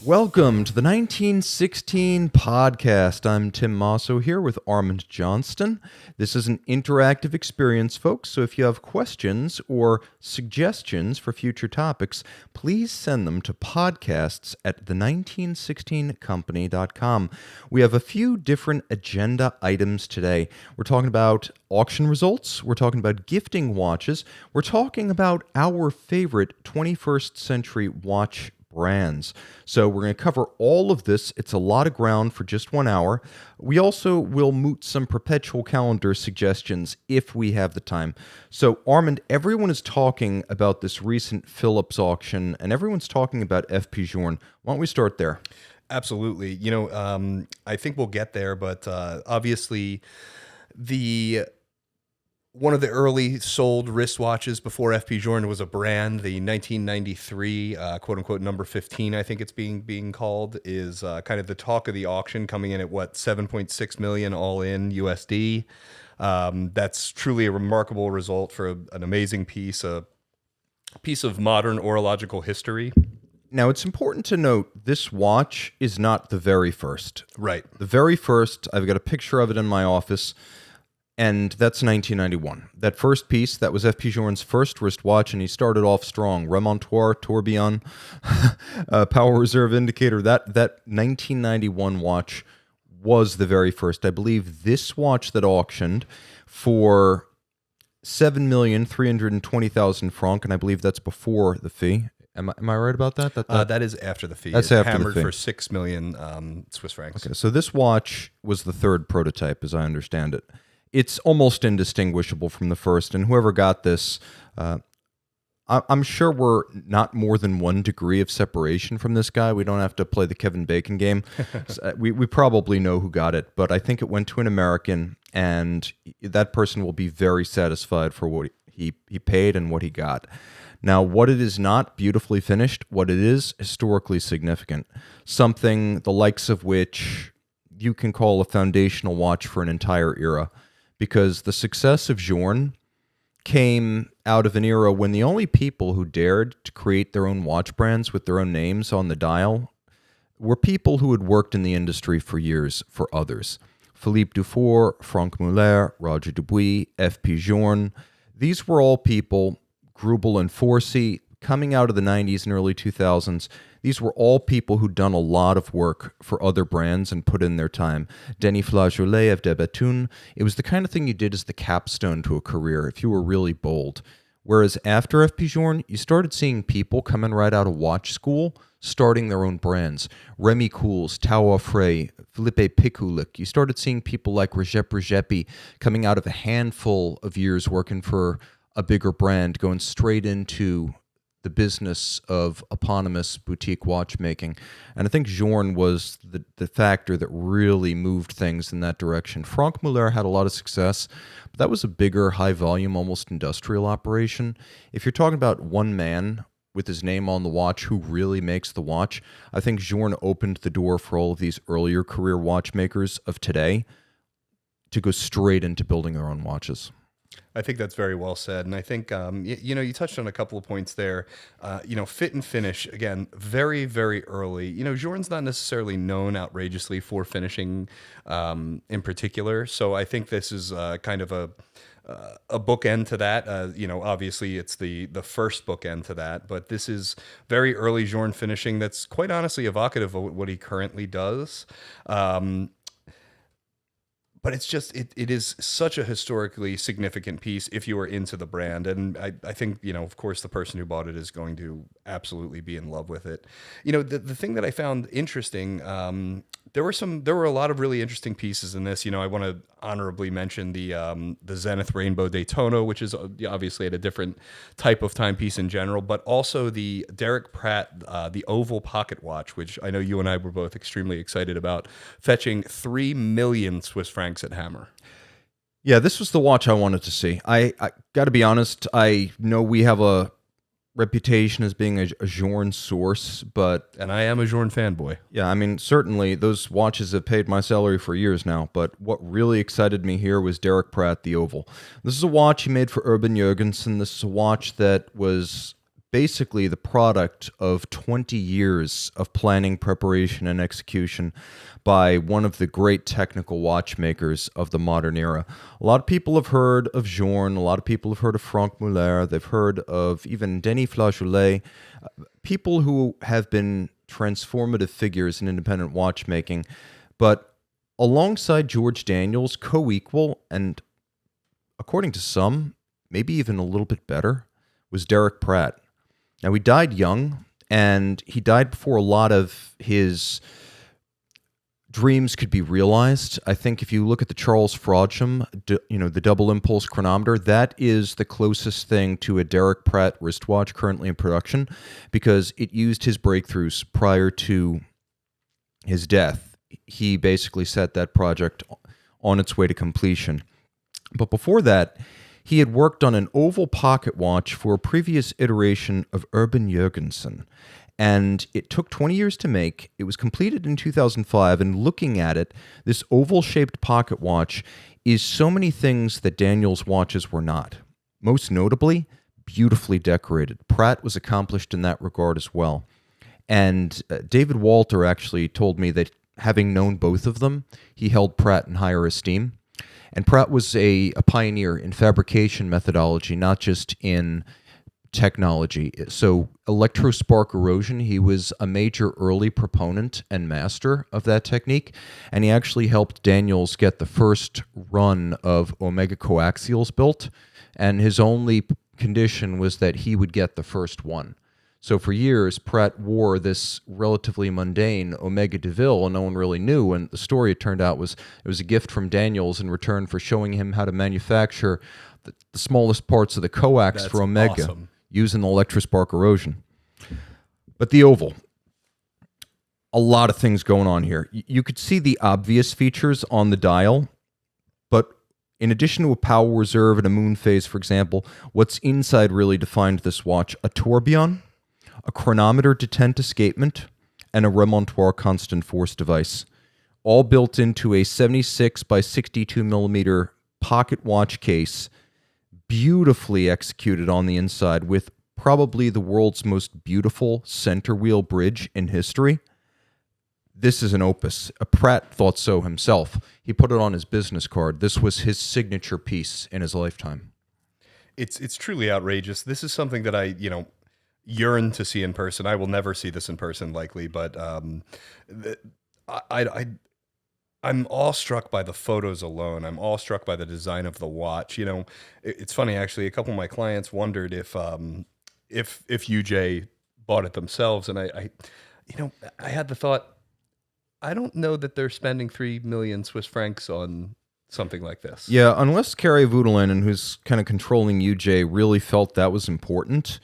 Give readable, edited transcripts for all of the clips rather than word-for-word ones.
Welcome to the 1916 podcast. I'm Tim Mosso here with Armand Johnston. This is an interactive experience, folks, so if you have questions or suggestions for future topics, please send them to podcasts at the1916company.com. We have a few different agenda items today. We're talking about auction results, we're talking about gifting watches, we're talking about our favorite 21st century watch brands. So we're going to cover all of this. It's a lot of ground for just 1 hour. We also will moot some perpetual calendar suggestions if we have the time. So Armand, everyone is talking about this recent Phillips auction, and everyone's talking about FP Journe. Why don't we start there? Absolutely. I think we'll get there, but obviously one of the early sold wristwatches before FP Journe was a brand. The 1993 quote unquote number 15, I think it's being called, is kind of the talk of the auction, coming in at 7.6 million all in USD. That's truly a remarkable result for an amazing piece, a piece of modern horological history. Now, it's important to note this watch is not the very first. Right. The very first, I've got a picture of it in my office, and that's 1991. That first piece, that was FP Journe's first wristwatch, and he started off strong. Remontoir, tourbillon, power reserve indicator. That 1991 watch was the very first. I believe this watch that auctioned for 7,320,000 francs, and I believe that's before the fee. Am I right about that? That is after the fee. That's it after hammered the fee. for 6 million Swiss francs. Okay, so this watch was the third prototype, as I understand it. It's almost indistinguishable from the first, and whoever got this, I'm sure we're not more than 1 degree of separation from this guy. We don't have to play the Kevin Bacon game. we probably know who got it, but I think it went to an American, and that person will be very satisfied for what he paid and what he got. Now, what it is not beautifully finished, what it is historically significant, something the likes of which you can call a foundational watch for an entire era, because the success of Journe came out of an era when the only people who dared to create their own watch brands with their own names on the dial were people who had worked in the industry for years for others. Philippe Dufour, Franck Muller, Roger Dubuis, FP Journe, these were all people, Grubel and Forsey, coming out of the 90s and early 2000s, these were all people who'd done a lot of work for other brands and put in their time. Denis Flageolet of De Bethune, it was the kind of thing you did as the capstone to a career if you were really bold. Whereas after FP Journe, you started seeing people coming right out of watch school, starting their own brands. Remy Couls, Tao Offray, Philippe Piculic. You started seeing people like Recep Regepi coming out of a handful of years working for a bigger brand, going straight into the business of eponymous boutique watchmaking. And I think Journe was the factor that really moved things in that direction. Franck Muller had a lot of success, but that was a bigger, high-volume, almost industrial operation. If you're talking about one man with his name on the watch who really makes the watch, I think Journe opened the door for all of these earlier career watchmakers of today to go straight into building their own watches. I think that's very well said. And I think, you touched on a couple of points there. Fit and finish, again, very, very early. Journe's not necessarily known outrageously for finishing in particular. So I think this is kind of a bookend to that. Obviously it's the first bookend to that, but this is very early Journe finishing that's quite honestly evocative of what he currently does. But it's just, it is such a historically significant piece if you are into the brand. And I think, of course, the person who bought it is going to absolutely be in love with it. The thing that I found interesting, there were a lot of really interesting pieces in this. I want to honorably mention the Zenith Rainbow Daytona, which is obviously at a different type of timepiece in general, but also the Derek Pratt, the Oval Pocket Watch, which I know you and I were both extremely excited about, fetching 3 million Swiss francs at Hammer. Yeah, this was the watch I wanted to see. I got to be honest, I know we have a reputation as being a Journe source, and I am a Journe fanboy. Yeah, I mean, certainly those watches have paid my salary for years now, but what really excited me here was Derek Pratt, the Oval. This is a watch he made for Urban Jurgensen. This is a watch that was basically the product of 20 years of planning, preparation, and execution by one of the great technical watchmakers of the modern era. A lot of people have heard of Journe, a lot of people have heard of Franck Muller, they've heard of even Denis Flageolet, people who have been transformative figures in independent watchmaking. But alongside George Daniels, co-equal, and according to some, maybe even a little bit better, was Derek Pratt. Now, he died young, and he died before a lot of his dreams could be realized. I think if you look at the Charles Frodsham, the double impulse chronometer, that is the closest thing to a Derek Pratt wristwatch currently in production, because it used his breakthroughs prior to his death. He basically set that project on its way to completion. But before that, he had worked on an oval pocket watch for a previous iteration of Urban Jurgensen, and it took 20 years to make. It was completed in 2005, and looking at it, this oval-shaped pocket watch is so many things that Daniels' watches were not. Most notably, beautifully decorated. Pratt was accomplished in that regard as well. And David Walter actually told me that, having known both of them, he held Pratt in higher esteem. And Pratt was a pioneer in fabrication methodology, not just in technology. So electrospark erosion, he was a major early proponent and master of that technique. And he actually helped Daniels get the first run of Omega coaxials built. And his only condition was that he would get the first one. So for years, Pratt wore this relatively mundane Omega DeVille, and no one really knew. And the story, it turned out, was it was a gift from Daniels in return for showing him how to manufacture the smallest parts of the coax for Omega, awesome, using the electrospark erosion. But the oval, a lot of things going on here. You could see the obvious features on the dial, but in addition to a power reserve and a moon phase, for example, what's inside really defined this watch: a tourbillon, a chronometer detent escapement, and a remontoir constant force device, all built into a 76 by 62 millimeter pocket watch case, beautifully executed on the inside with probably the world's most beautiful center wheel bridge in history. This is an opus. Pratt thought so himself. He put it on his business card. This was his signature piece in his lifetime. It's truly outrageous. This is something that I yearn to see in person. I will never see this in person, likely, but I'm awestruck by the photos alone. I'm awestruck by the design of the watch. It's funny, actually. A couple of my clients wondered if UJ bought it themselves, and I had the thought, I don't know that they're spending 3 million Swiss francs on something like this. Yeah, unless Kari Voutilainen, who's kind of controlling UJ, really felt that was important.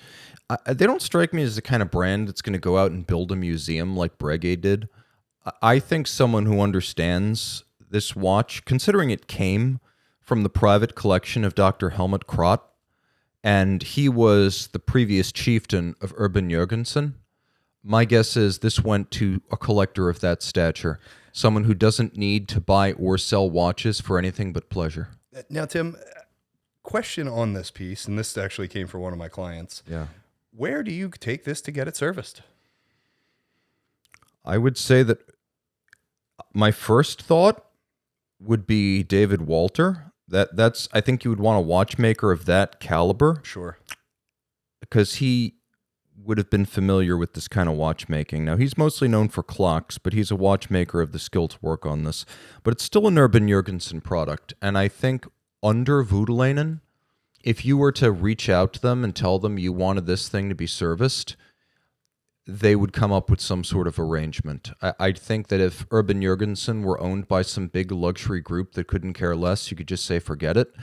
They don't strike me as the kind of brand that's going to go out and build a museum like Breguet did. I think someone who understands this watch, considering it came from the private collection of Dr. Helmut Krott, and he was the previous chieftain of Urban Jurgensen, my guess is this went to a collector of that stature, someone who doesn't need to buy or sell watches for anything but pleasure. Now, Tim, question on this piece, and this actually came from one of my clients. Yeah. Where do you take this to get it serviced? I would say that my first thought would be David Walter. That's I think you would want a watchmaker of that caliber. Sure. Because he would have been familiar with this kind of watchmaking. Now, he's mostly known for clocks, but he's a watchmaker of the skill to work on this. But it's still an Urban Jurgensen product, and I think under Voutilainen, if you were to reach out to them and tell them you wanted this thing to be serviced, they would come up with some sort of arrangement. I think that if Urban Jurgensen were owned by some big luxury group that couldn't care less, you could just say, forget it.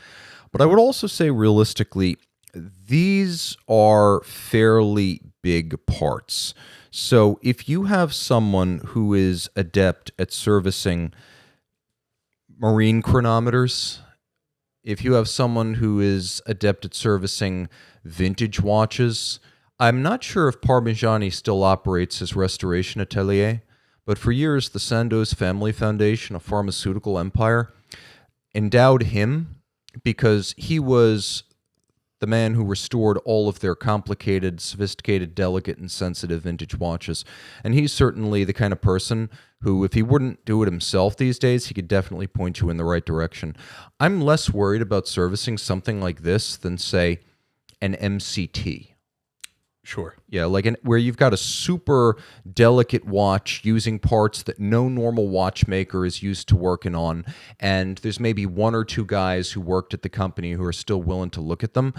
But I would also say, realistically, these are fairly big parts. So if you have someone who is adept at servicing marine chronometers, if you have someone who is adept at servicing vintage watches, I'm not sure if Parmigiani still operates his restoration atelier, but for years the Sandoz Family Foundation, a pharmaceutical empire, endowed him because he was the man who restored all of their complicated, sophisticated, delicate, and sensitive vintage watches. And he's certainly the kind of person who, if he wouldn't do it himself these days, he could definitely point you in the right direction. I'm less worried about servicing something like this than, say, an MCT. Sure. Yeah, like where you've got a super delicate watch using parts that no normal watchmaker is used to working on, and there's maybe one or two guys who worked at the company who are still willing to look at them.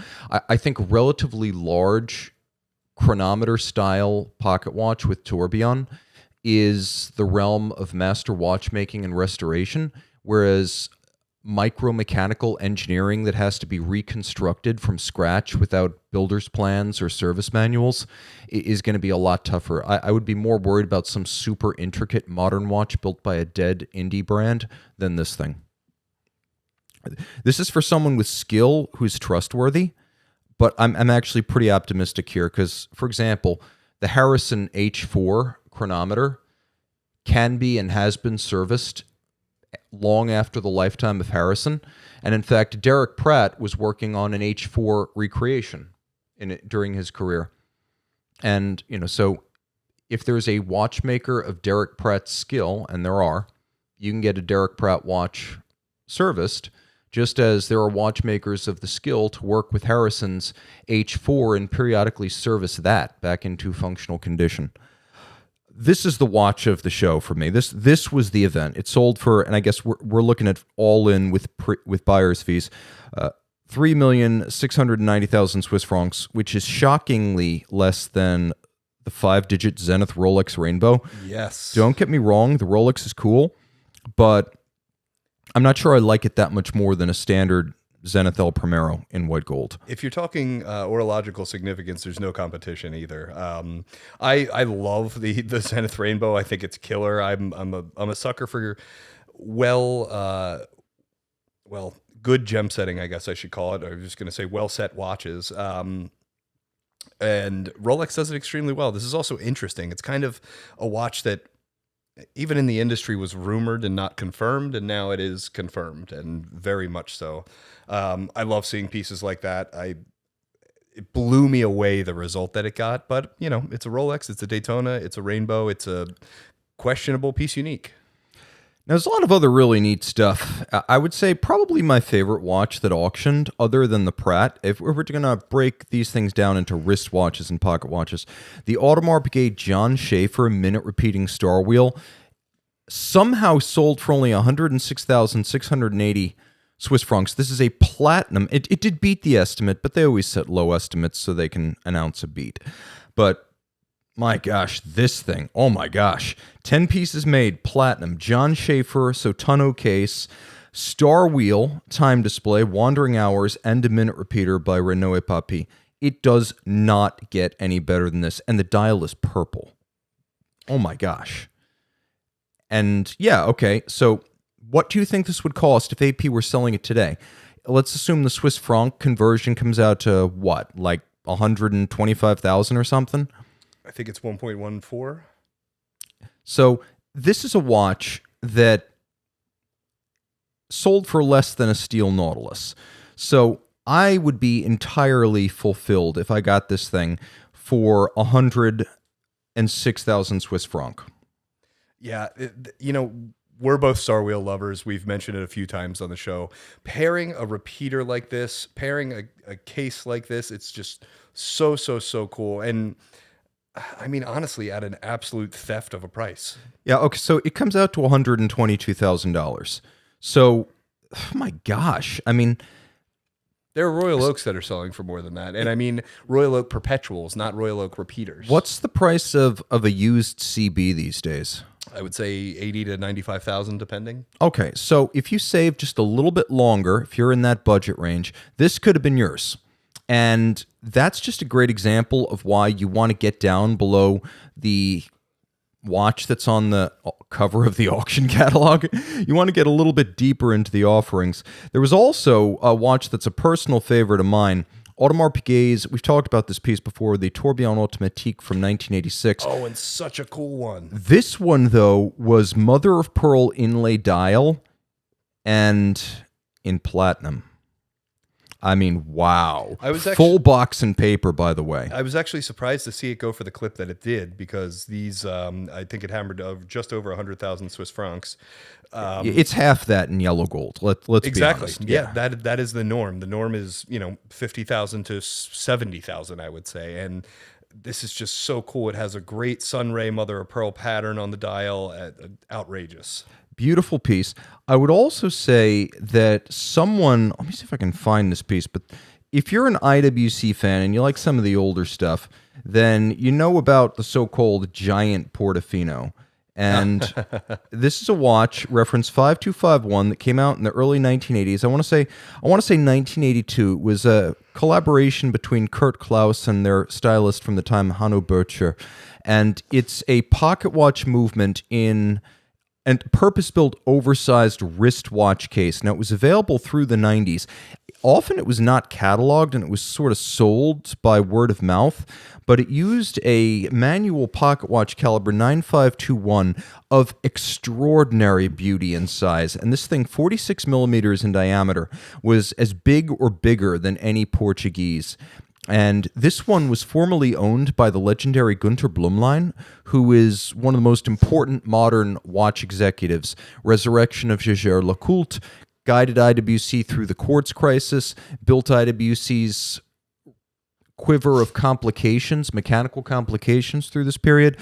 I think relatively large chronometer-style pocket watch with tourbillon is the realm of master watchmaking and restoration, whereas micro-mechanical engineering that has to be reconstructed from scratch without builder's plans or service manuals is going to be a lot tougher. I would be more worried about some super intricate modern watch built by a dead indie brand than this thing. This is for someone with skill who's trustworthy, but I'm actually pretty optimistic here because, for example, the Harrison H4 chronometer can be and has been serviced long after the lifetime of Harrison. And in fact, Derek Pratt was working on an H4 recreation during his career. And, so if there's a watchmaker of Derek Pratt's skill, and there are, you can get a Derek Pratt watch serviced, just as there are watchmakers of the skill to work with Harrison's H4 and periodically service that back into functional condition. This is the watch of the show for me. This was the event. It sold for, and I guess we're looking at all in with buyer's fees, 3,690,000 Swiss francs, which is shockingly less than the 5-digit Zenith Rolex Rainbow. Yes. Don't get me wrong, the Rolex is cool, but I'm not sure I like it that much more than a standard Zenith El Primero in white gold. If you're talking orological significance, there's no competition either. I love the Zenith Rainbow. I think it's killer. I'm a sucker for good gem setting, I guess I should call it. I was just going to say well set watches. And Rolex does it extremely well. This is also interesting. It's kind of a watch that even in the industry was rumored and not confirmed, and now it is confirmed, and very much so. I love seeing pieces like that. It blew me away, the result that it got, but it's a Rolex, it's a Daytona, it's a Rainbow, it's a questionable piece unique. Now, there's a lot of other really neat stuff. I would say probably my favorite watch that auctioned, other than the Pratt, if we're going to break these things down into wrist watches and pocket watches, the Audemars Piguet John Schaefer minute repeating star wheel somehow sold for only 106,680 Swiss francs. This is a platinum. It did beat the estimate, but they always set low estimates so they can announce a beat. But my gosh, this thing, oh my gosh. 10 pieces made, platinum, John Schaefer, Sotuno case, star wheel, time display, wandering hours, and a minute repeater by Renaud et Papy. It does not get any better than this. And the dial is purple. Oh my gosh. And yeah, okay, so what do you think this would cost if AP were selling it today? Let's assume the Swiss franc conversion comes out to what, like 125,000 or something? I think it's 1.14. So this is a watch that sold for less than a steel Nautilus. So I would be entirely fulfilled if I got this thing for 106,000 Swiss franc. Yeah, we're both Star Wheel lovers. We've mentioned it a few times on the show. Pairing a repeater like this, pairing a case like this, it's just so cool. And I mean, honestly, at an absolute theft of a price. Yeah, okay, so it comes out to $122,000. So, oh my gosh, I mean, there are Royal Oaks that are selling for more than that. And I mean, Royal Oak perpetuals, not Royal Oak repeaters. What's the price of a used CB these days? I would say 80 to 95,000, depending. Okay, so if you save just a little bit longer, if you're in that budget range, this could have been yours. And that's just a great example of why you want to get down below the watch that's on the cover of the auction catalog. You want to get a little bit deeper into the offerings. There was also a watch that's a personal favorite of mine, Audemars Piguet's, we've talked about this piece before, the Tourbillon Automatique from 1986. Oh, and such a cool one. This one, though, was mother of pearl inlay dial and in platinum. I mean, wow. I was Full box and paper, by the way. I was actually surprised to see it go for the clip that it did, because these, I think it hammered just over 100,000 Swiss francs. It's half that in yellow gold. Let's be honest. Yeah, that is the norm. The norm is 50,000 to 70,000, I would say, and this is just so cool. It has a great sunray mother of pearl pattern on the dial. Outrageous. Beautiful piece. I would also say that someone, let me see if I can find this piece, but if you're an IWC fan and you like some of the older stuff, then you know about the so-called giant Portofino. And this is a watch, reference 5251, that came out in the early 1980s. I want to say 1982. It was a collaboration between Kurt Klaus and their stylist from the time, Hanno Böttcher. And it's a pocket watch movement in and purpose-built oversized wristwatch case. Now, it was available through the 90s. Often it was not cataloged, and it was sort of sold by word of mouth, but it used a manual pocket watch caliber 9521 of extraordinary beauty and size. And this thing, 46 millimeters in diameter, was as big or bigger than any Portuguese. And this one was formerly owned by the legendary Günter Blumlein, who is one of the most important modern watch executives. Resurrection of Jaeger-LeCoultre, guided IWC through the quartz crisis, built IWC's quiver of complications, mechanical complications through this period,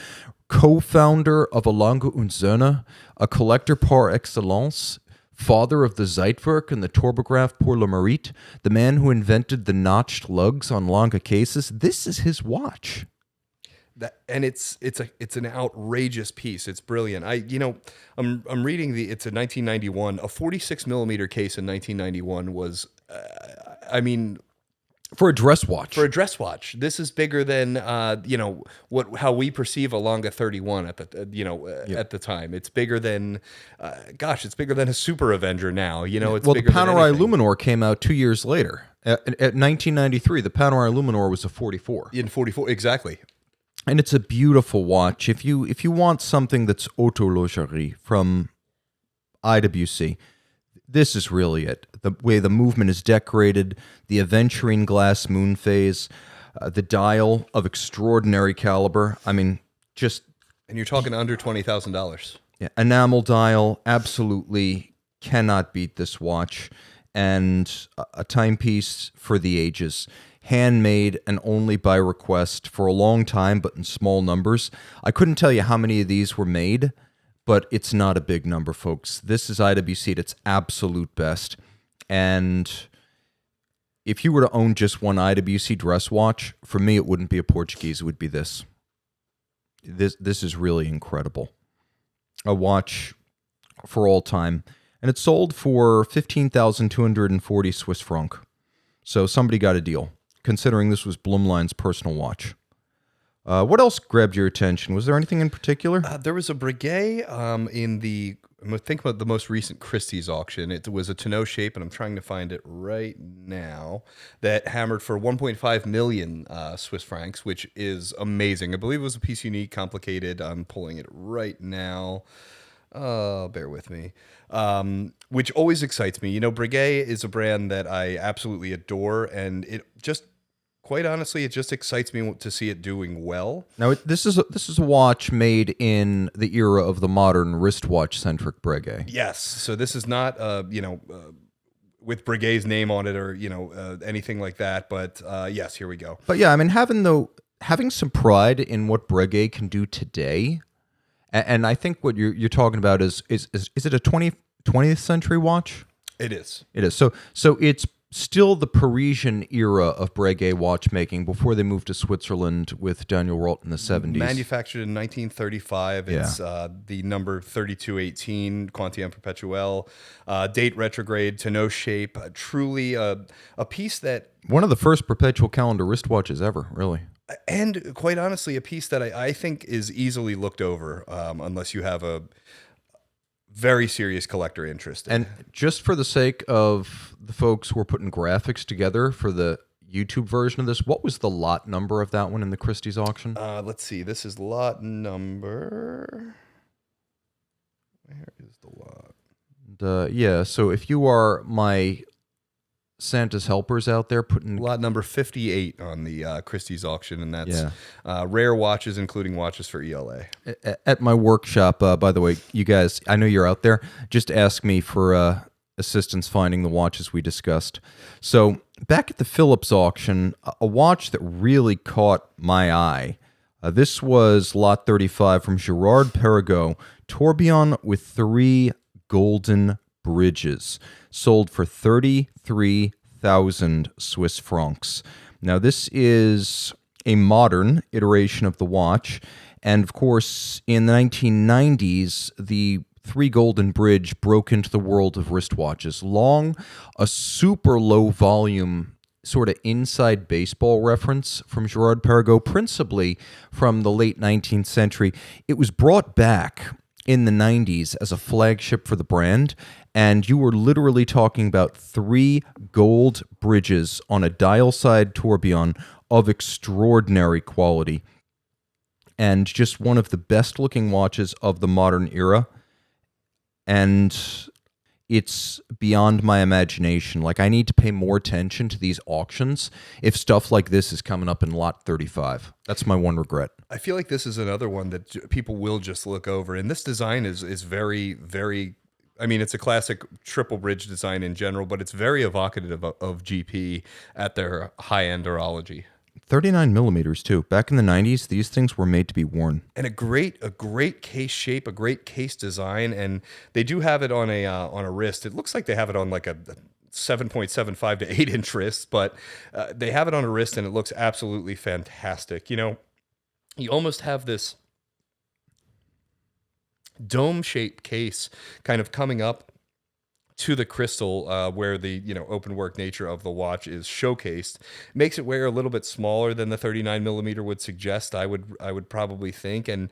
co-founder of A Lange und Söhne, a collector par excellence, father of the Zeitwerk and the Turbograph pour le Mérite, the man who invented the notched lugs on Lange cases. This is his watch. And it's an outrageous piece. It's brilliant. I'm reading it's a 1991. A 46 millimeter case in 1991 was, for a dress watch. For a dress watch, this is bigger than how we perceive a Lange 31 at the at the time. It's bigger than, it's bigger than a Super Avenger now. It's the bigger Panerai than anything. Luminor came out 2 years later. At 1993, the Panerai Luminor was a 44. In 44, exactly. And it's a beautiful watch. If you want something that's autologerie from IWC, this is really it. The way the movement is decorated, the aventurine glass moon phase, the dial of extraordinary caliber. I mean, just... And you're talking under $20,000. Yeah, enamel dial, absolutely cannot beat this watch. And a timepiece for the ages. Handmade and only by request for a long time, but in small numbers. I couldn't tell you how many of these were made, but it's not a big number, folks. This is IWC at its absolute best. And if you were to own just one IWC dress watch, for me, it wouldn't be a Portuguese. It would be this. This is really incredible. A watch for all time. And it sold for 15,240 Swiss franc. So somebody got a deal, considering this was Blumlein's personal watch. What else grabbed your attention? Was there anything in particular? There was a Breguet think about the most recent Christie's auction. It was a tonneau shape, and I'm trying to find it right now, that hammered for 1.5 million Swiss francs, which is amazing. I believe it was a piece unique, complicated. I'm pulling it right now. Bear with me. Which always excites me. Breguet is a brand that I absolutely adore, and it just, quite honestly, it just excites me to see it doing well. Now, this is a watch made in the era of the modern wristwatch-centric Breguet. Yes. So this is not, with Breguet's name on it or, anything like that. But yes, here we go. But yeah, I mean, having some pride in what Breguet can do today. And I think what you're talking about is it a 20th century watch? It is. It is. So it's still the Parisian era of Breguet watchmaking before they moved to Switzerland with Daniel Roth in the 70s. Manufactured in 1935. It's the number 3218 Quantien Perpetuel. Date retrograde, tonneau shape. Truly a piece that... One of the first perpetual calendar wristwatches ever, really. And quite honestly, a piece that I think is easily looked over unless you have a very serious collector interest. And just for the sake of the folks who are putting graphics together for the YouTube version of this, what was the lot number of that one in the Christie's auction? Let's see. This is lot number... Where is the lot? So if you are my Santa's helpers out there putting Lot number 58 on the Christie's auction, and that's Yeah. rare watches, including watches for ELA. At my workshop. By the way, you guys, I know you're out there. Just ask me for assistance finding the watches we discussed. So back at the Phillips auction, a watch that really caught my eye. This was lot 35 from Gerard Perregaux, tourbillon with 3 golden bridges, sold for 33,000 Swiss francs. Now, this is a modern iteration of the watch, and of course, in the 1990s, the 3 golden bridge broke into the world of wristwatches. Long, a super low volume sort of inside baseball reference from Gerard Perregaux, principally from the late 19th century. It was brought back in the 90s as a flagship for the brand, and you were literally talking about 3 gold bridges on a dial-side tourbillon of extraordinary quality, and just one of the best-looking watches of the modern era. And it's beyond my imagination. Like, I need to pay more attention to these auctions if stuff like this is coming up in lot 35. That's my one regret. I feel like this is another one that people will just look over. And this design is very, very, I mean, it's a classic triple bridge design in general, but it's very evocative of GP at their high-end horology. 39 millimeters too. Back in the 90s, these things were made to be worn. And a great case shape, a great case design, and they do have it on a wrist. It looks like they have it on like a 7.75 to 8-inch wrist, but they have it on a wrist, and it looks absolutely fantastic. You know, you almost have this dome-shaped case kind of coming up to the crystal where the open work nature of the watch is showcased. Makes it wear a little bit smaller than the 39 millimeter would suggest. I would probably think, and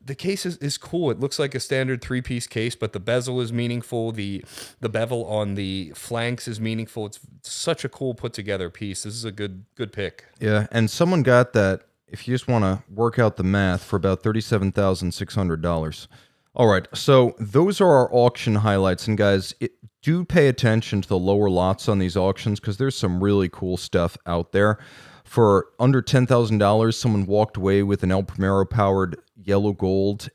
the case is cool. It looks like a standard 3-piece case, but the bezel is meaningful. The bevel on the flanks is meaningful. It's such a cool put together piece. This is a good pick. Yeah, and someone got that, if you just want to work out the math, for about $37,600. All right, so those are our auction highlights. And guys, do pay attention to the lower lots on these auctions because there's some really cool stuff out there. For under $10,000, someone walked away with an El Primero-powered yellow gold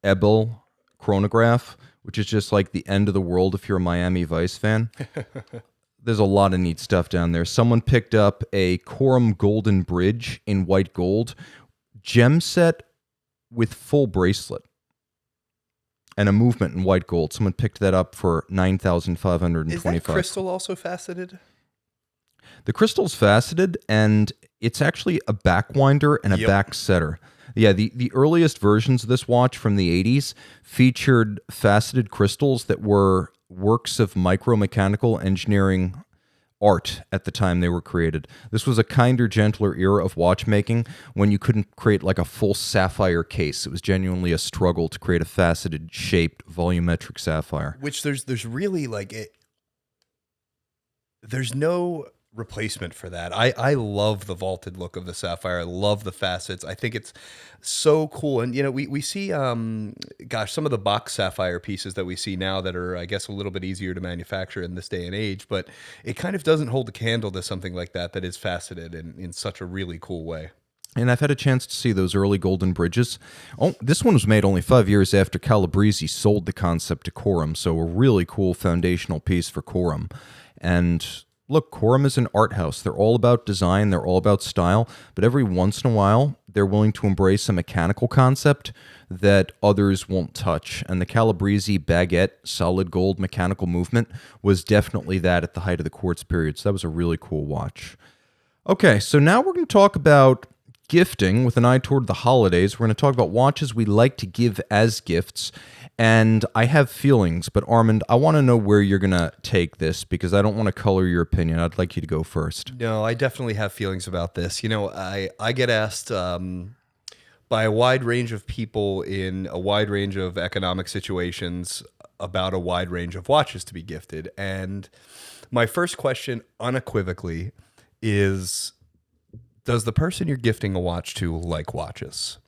Ebel chronograph, which is just like the end of the world if you're a Miami Vice fan. There's a lot of neat stuff down there. Someone picked up a Corum Golden Bridge in white gold, gem set with full bracelet, and a movement in white gold. Someone picked that up for $9,525. Is that crystal also faceted? The crystal's faceted, and it's actually a backwinder and a back setter. Yeah, the earliest versions of this watch from the 80s featured faceted crystals that were works of micromechanical engineering art at the time they were created. This was a kinder, gentler era of watchmaking when you couldn't create like a full sapphire case. It was genuinely a struggle to create a faceted, shaped, volumetric sapphire. Which there's really like it. There's no replacement for that. I love the vaulted look of the sapphire. I love the facets. I think it's so cool. And we see some of the box sapphire pieces that we see now that are, I guess, a little bit easier to manufacture in this day and age, but it kind of doesn't hold a candle to something like that is faceted in such a really cool way. And I've had a chance to see those early golden bridges. Oh, this one was made only 5 years after Calabrese sold the concept to Corum, so a really cool foundational piece for Corum. And look, Corum is an art house. They're all about design. They're all about style. But every once in a while, they're willing to embrace a mechanical concept that others won't touch. And the Calabrese baguette solid gold mechanical movement was definitely that at the height of the quartz period. So that was a really cool watch. Okay, so now we're going to talk about gifting with an eye toward the holidays. We're going to talk about watches we like to give as gifts. And I have feelings, but Armand, I want to know where you're going to take this because I don't want to color your opinion. I'd like you to go first. No, I definitely have feelings about this. I get asked by a wide range of people in a wide range of economic situations about a wide range of watches to be gifted. And my first question unequivocally is, does the person you're gifting a watch to like watches?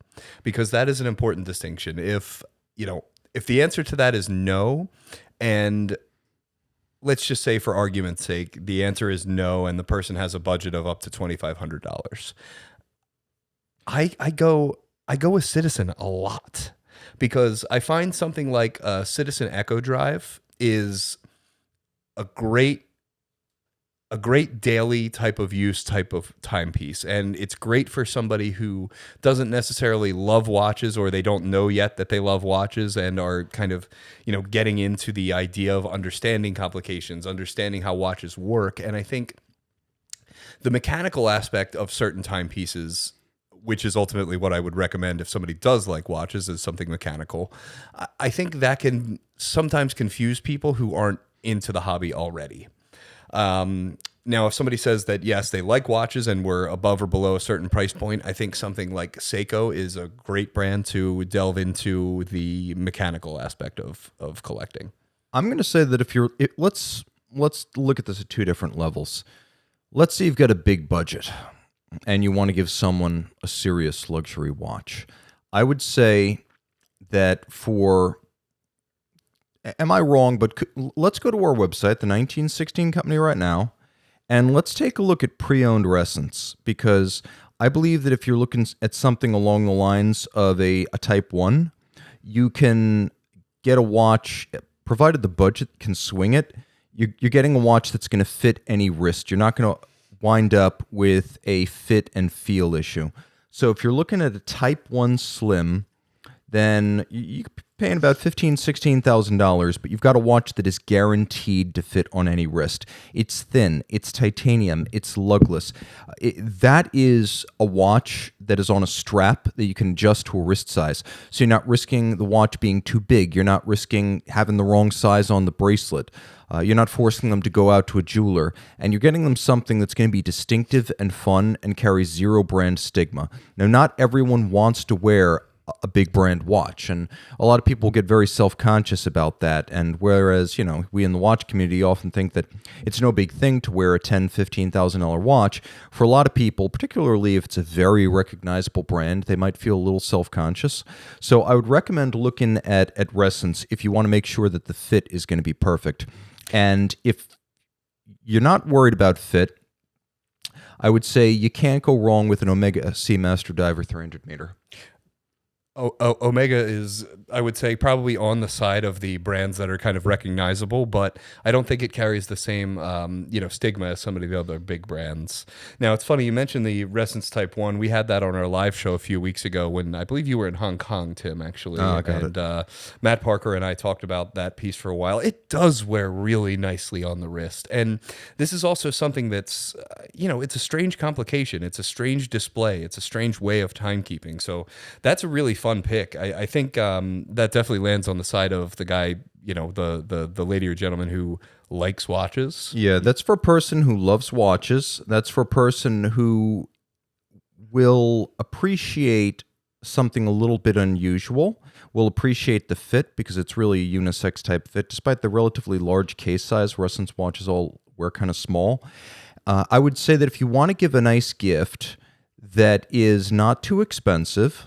Because that is an important distinction. If the answer to that is no, and let's just say for argument's sake, the answer is no, and the person has a budget of up to $2,500. I go with Citizen a lot because I find something like a Citizen Echo Drive is a great daily type of use type of timepiece, and it's great for somebody who doesn't necessarily love watches, or they don't know yet that they love watches and are kind of, getting into the idea of understanding complications, understanding how watches work. And I think the mechanical aspect of certain timepieces, which is ultimately what I would recommend if somebody does like watches, is something mechanical. I think that can sometimes confuse people who aren't into the hobby already. Now, if somebody says that, yes, they like watches and we're above or below a certain price point, I think something like Seiko is a great brand to delve into the mechanical aspect of collecting. I'm going to say that let's look at this at two different levels. Let's say you've got a big budget and you want to give someone a serious luxury watch. I would say that am I wrong? But let's go to our website, the 1916 Company, right now, and let's take a look at pre-owned Resonance, because I believe that if you're looking at something along the lines of a Type 1, you can get a watch, provided the budget can swing it, you're getting a watch that's going to fit any wrist. You're not going to wind up with a fit and feel issue. So if you're looking at a Type 1 Slim, then you're paying about $15,000, $16,000, but you've got a watch that is guaranteed to fit on any wrist. It's thin, it's titanium, it's lugless. That is a watch that is on a strap that you can adjust to a wrist size. So you're not risking the watch being too big. You're not risking having the wrong size on the bracelet. You're not forcing them to go out to a jeweler, and you're getting them something that's going to be distinctive and fun and carry zero brand stigma. Now, not everyone wants to wear a big brand watch, and a lot of people get very self-conscious about that. And whereas, we in the watch community often think that it's no big thing to wear a $10,000, $15,000 watch, for a lot of people, particularly if it's a very recognizable brand, they might feel a little self-conscious. So I would recommend looking at Resonance if you want to make sure that the fit is going to be perfect. And if you're not worried about fit, I would say you can't go wrong with an Omega Seamaster Diver 300 meter. Omega is, I would say, probably on the side of the brands that are kind of recognizable, but I don't think it carries the same, stigma as some of the other big brands. Now, it's funny, you mentioned the Resonance Type 1. We had that on our live show a few weeks ago when I believe you were in Hong Kong, Tim, actually. Oh, I got it. Matt Parker and I talked about that piece for a while. It does wear really nicely on the wrist. And this is also something that's, it's a strange complication. It's a strange display. It's a strange way of timekeeping. So that's a really fun pick. I think that definitely lands on the side of the guy, the lady or gentleman who likes watches. Yeah, that's for a person who loves watches. That's for a person who will appreciate something a little bit unusual, will appreciate the fit because it's really a unisex type fit. Despite the relatively large case size, Resonance watches all wear kind of small. I would say that if you want to give a nice gift that is not too expensive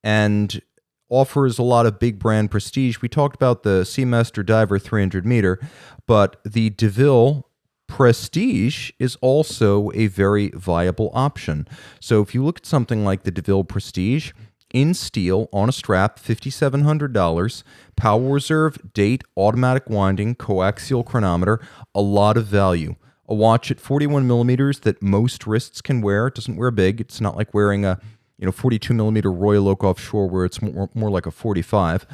and offers a lot of big brand prestige. We talked about the Seamaster Diver 300 meter, but the DeVille Prestige is also a very viable option. So if you look at something like the DeVille Prestige, in steel, on a strap, $5,700, power reserve, date, automatic winding, coaxial chronometer, a lot of value. A watch at 41 millimeters that most wrists can wear. It doesn't wear big. It's not like wearing a 42 millimeter Royal Oak Offshore where it's more like a 45.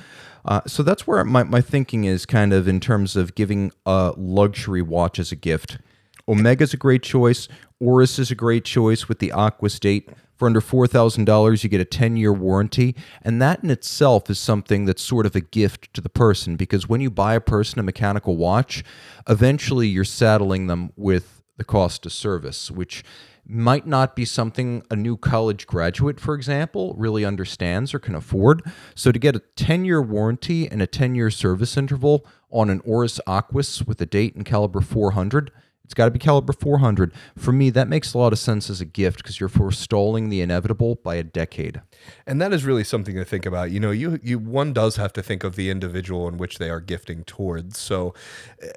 So that's where my thinking is kind of in terms of giving a luxury watch as a gift. Omega's a great choice. Oris is a great choice with the Aquis date. For under $4,000, you get a 10-year warranty. And that in itself is something that's sort of a gift to the person, because when you buy a person a mechanical watch, eventually you're saddling them with the cost of service, which might not be something a new college graduate, for example, really understands or can afford. So to get a 10-year warranty and a 10-year service interval on an Oris Aquis with a date and caliber 400, It's got to be caliber 400. For me, that makes a lot of sense as a gift because you're forestalling the inevitable by a decade. And that is really something to think about. One does have to think of the individual in which they are gifting towards. So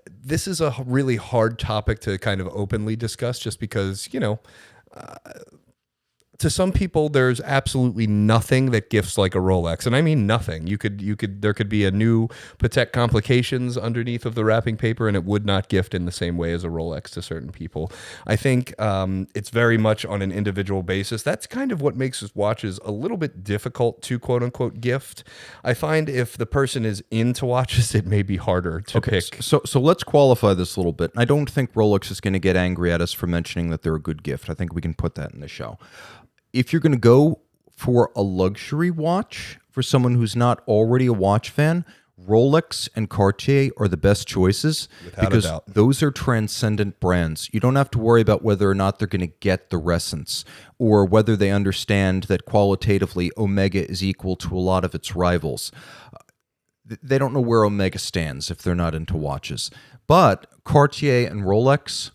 this is a really hard topic to kind of openly discuss just because, to some people, there's absolutely nothing that gifts like a Rolex, and I mean nothing. There could be a new Patek Complications underneath of the wrapping paper, and it would not gift in the same way as a Rolex to certain people. I think it's very much on an individual basis. That's kind of what makes watches a little bit difficult to quote unquote gift. I find if the person is into watches, it may be harder to pick. So let's qualify this a little bit. I don't think Rolex is going to get angry at us for mentioning that they're a good gift. I think we can put that in the show. If you're going to go for a luxury watch for someone who's not already a watch fan, Rolex and Cartier are the best choices because those are transcendent brands. You don't have to worry about whether or not they're going to get the Resonance or whether they understand that qualitatively Omega is equal to a lot of its rivals. They don't know where Omega stands if they're not into watches. But Cartier and Rolex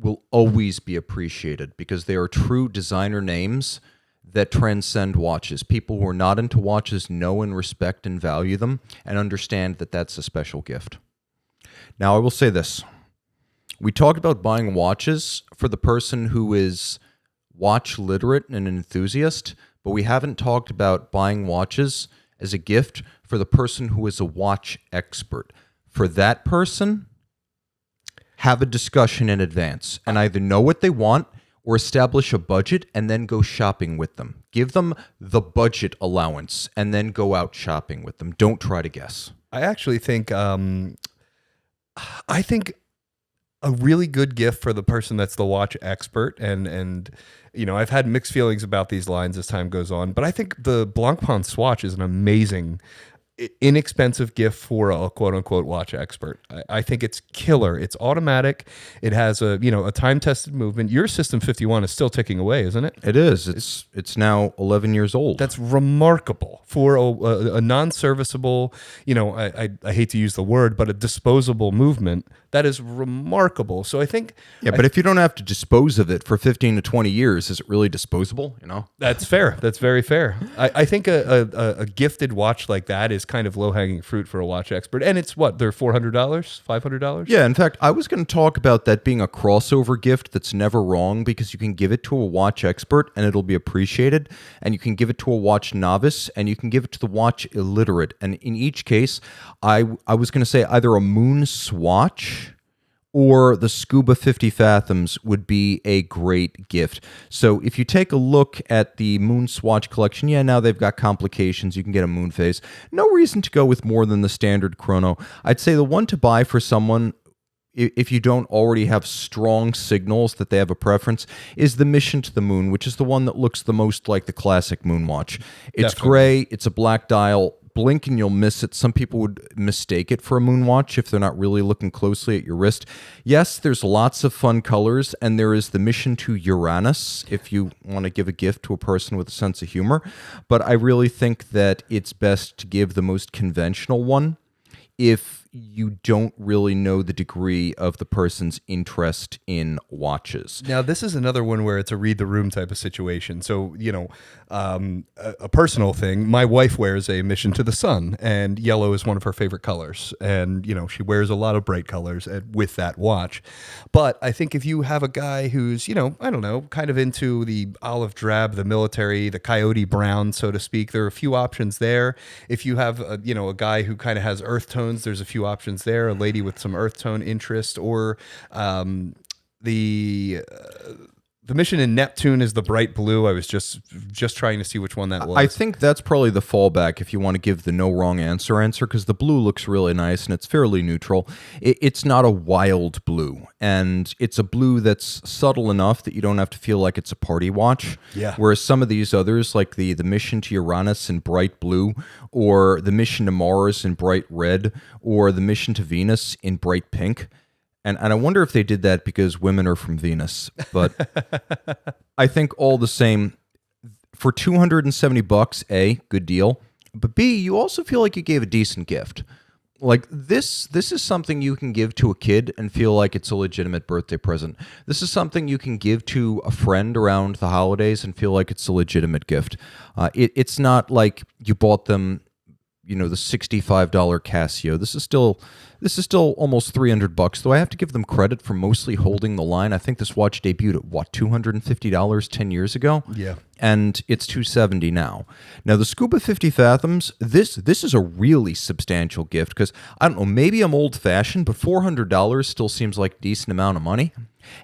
will always be appreciated because they are true designer names that transcend watches. People who are not into watches know and respect and value them and understand that that's a special gift. Now, I will say this. We talked about buying watches for the person who is watch literate and an enthusiast, but we haven't talked about buying watches as a gift for the person who is a watch expert. For that person, have a discussion in advance and either know what they want or establish a budget and then go shopping with them. Give them the budget allowance and then go out shopping with them. Don't try to guess. I actually think, I think a really good gift for the person that's the watch expert and I've had mixed feelings about these lines as time goes on, but I think the Blancpain swatch is an amazing inexpensive gift for a quote unquote watch expert. I think it's killer. It's automatic. It has a time tested movement. Your System 51 is still ticking away, isn't it? It is. It's now 11 years old. That's remarkable for a non-serviceable, I hate to use the word, but a disposable movement. That is remarkable. So I think... Yeah, but if you don't have to dispose of it for 15 to 20 years, is it really disposable? That's fair. That's very fair. I think a gifted watch like that is kind of low-hanging fruit for a watch expert. And it's what? They're $400? $500? Yeah, in fact, I was going to talk about that being a crossover gift that's never wrong because you can give it to a watch expert and it'll be appreciated. And you can give it to a watch novice and you can give it to the watch illiterate. And in each case, I was going to say either a moon swatch or the Scuba 50 Fathoms would be a great gift. So if you take a look at the Moon Swatch collection, now they've got complications. You can get a moon phase. No reason to go with more than the standard chrono. I'd say the one to buy for someone, if you don't already have strong signals that they have a preference, is the Mission to the Moon, which is the one that looks the most like the classic moon watch. It's Definitely. gray. It's a black dial. Blink and you'll miss it. Some people would mistake it for a moon watch if they're not really looking closely at your wrist. Yes, there's lots of fun colors, and there is the Mission to Uranus if you want to give a gift to a person with a sense of humor. But I really think that it's best to give the most conventional one if you don't really know the degree of the person's interest in watches. Now, this is another one where it's a read the room type of situation. So, a personal thing, my wife wears a Mission to the Sun, and yellow is one of her favorite colors. And, she wears a lot of bright colors with that watch. But I think if you have a guy who's, kind of into the olive drab, the military, the coyote brown, so to speak, there are a few options there. If you have, a guy who kind of has earth tones, there's a few options there. A lady with some earth tone interest, or the Mission in Neptune is the bright blue. I was just trying to see which one that was. I think that's probably the fallback if you want to give the no wrong answer because the blue looks really nice and it's fairly neutral. It's not a wild blue, and it's a blue that's subtle enough that you don't have to feel like it's a party watch. Yeah. Whereas some of these others, like the Mission to Uranus in bright blue, or the Mission to Mars in bright red, or the Mission to Venus in bright pink. And I wonder if they did that because women are from Venus. But I think all the same, for $270, A, good deal. But B, you also feel like you gave a decent gift. Like this is something you can give to a kid and feel like it's a legitimate birthday present. This is something you can give to a friend around the holidays and feel like it's a legitimate gift. It's not like you bought them, the $65 Casio. This is still almost $300, though I have to give them credit for mostly holding the line. I think this watch debuted at $250 10 years ago. Yeah. And it's $270 now. Now the Scuba 50 Fathoms, this is a really substantial gift because I don't know, maybe I'm old fashioned, but $400 still seems like a decent amount of money.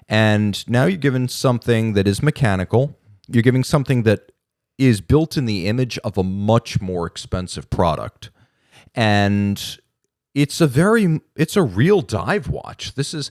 And now you're giving something that is mechanical. You're giving something that is built in the image of a much more expensive product. And it's a real dive watch. This is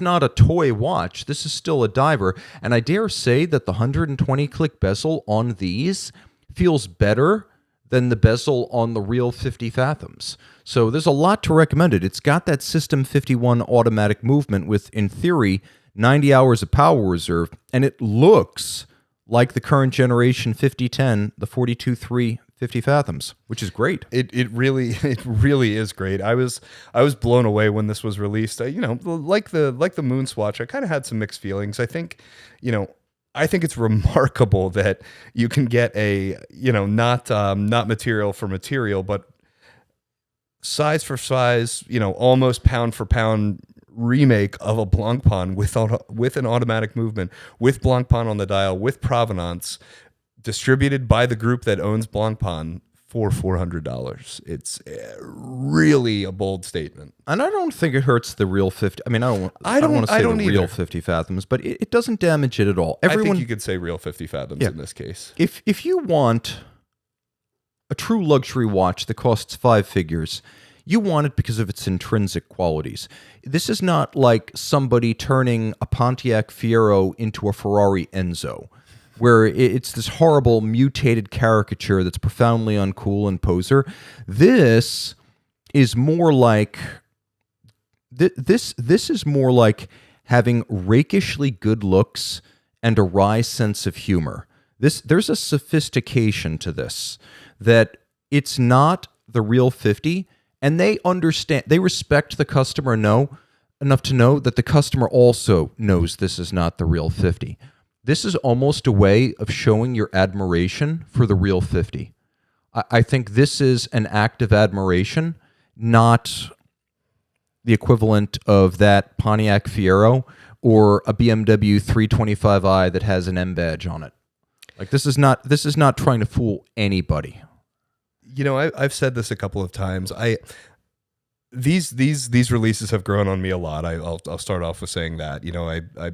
not a toy watch. This is still a diver. And I dare say that the 120 click bezel on these feels better than the bezel on the real 50 Fathoms. So there's a lot to recommend it. It's got that System 51 automatic movement with, in theory, 90 hours of power reserve, and it looks like the current generation 5010, the 42.3 50 Fathoms, which is great. It really is great. I was blown away when this was released. Like the Moonswatch, I kind of had some mixed feelings. I think it's remarkable that you can get a not material for material, but size for size, almost pound for pound remake of a Blancpain with an automatic movement, with Blancpain on the dial, with provenance, distributed by the group that owns Blancpain for $400. It's really a bold statement. And I don't think it hurts the real 50. I mean, I don't want to say the real 50 Fathoms, but it doesn't damage it at all. I think you could say real 50 Fathoms in this case. If you want a true luxury watch that costs 5 figures, you want it because of its intrinsic qualities. This is not like somebody turning a Pontiac Fiero into a Ferrari Enzo, where it's this horrible mutated caricature that's profoundly uncool and poser. This is more like this is more like having rakishly good looks and a wry sense of humor. There's a sophistication to this that it's not the real 50. And they respect the customer enough to know that the customer also knows this is not the real 50. This is almost a way of showing your admiration for the real 50. I think this is an act of admiration, not the equivalent of that Pontiac Fiero or a BMW 325i that has an M badge on it. Like this is not trying to fool anybody. I've said this a couple of times. These releases have grown on me a lot. I'll start off with saying that.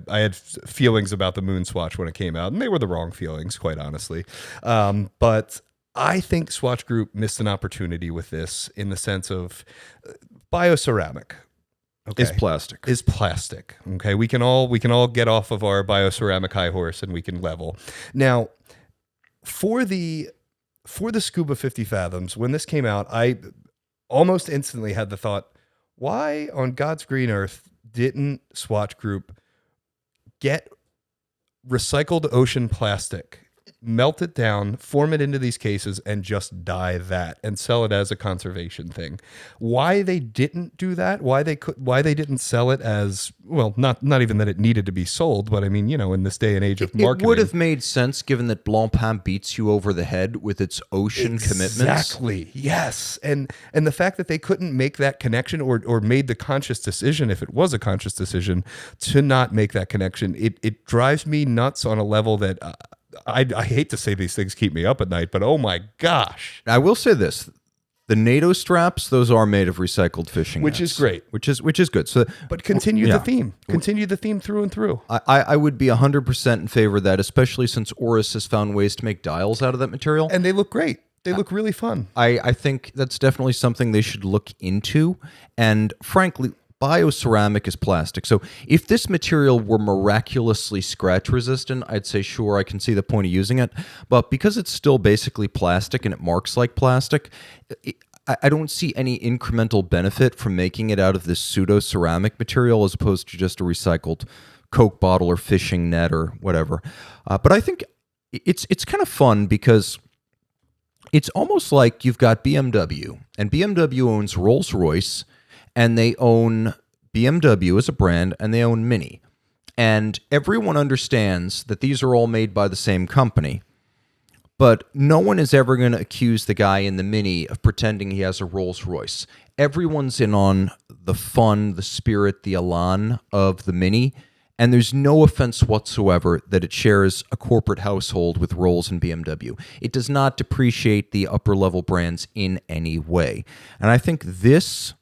I had feelings about the Moonswatch when it came out, and they were the wrong feelings, quite honestly. But I think Swatch Group missed an opportunity with this in the sense of bioceramic. Okay. Is plastic. Okay, we can all get off of our bioceramic high horse and we can level. Now, for the Scuba 50 Fathoms, when this came out, I almost instantly had the thought, why on God's green earth didn't Swatch Group get recycled ocean plastic, melt it down, form it into these cases, and just dye that and sell it as a conservation thing? Why they didn't do that? Why they didn't sell it as, well, not even that it needed to be sold, but I mean, in this day and age of marketing, it would have made sense given that Blancpain beats you over the head with its ocean commitments. Exactly. Yes, and the fact that they couldn't make that connection or made the conscious decision, if it was a conscious decision, to not make that connection, it drives me nuts on a level that. I hate to say these things keep me up at night, but oh my gosh. I will say this. The NATO straps, those are made of recycled fishing nets. Which is great. Which is good. So, but continue the theme. Continue the theme through and through. I would be 100% in favor of that, especially since Oris has found ways to make dials out of that material. And they look great. They look really fun. I think that's definitely something they should look into. And frankly, bioceramic is plastic. So if this material were miraculously scratch resistant, I'd say, sure, I can see the point of using it. But because it's still basically plastic and it marks like plastic, I don't see any incremental benefit from making it out of this pseudo ceramic material as opposed to just a recycled Coke bottle or fishing net or whatever. But I think it's kind of fun because It's almost like you've got BMW, and BMW owns Rolls-Royce, and they own BMW as a brand, and they own Mini. And everyone understands that these are all made by the same company. But no one is ever going to accuse the guy in the Mini of pretending he has a Rolls Royce. Everyone's in on the fun, the spirit, the elan of the Mini, and there's no offense whatsoever that it shares a corporate household with Rolls and BMW. It does not depreciate the upper-level brands in any way. And I think this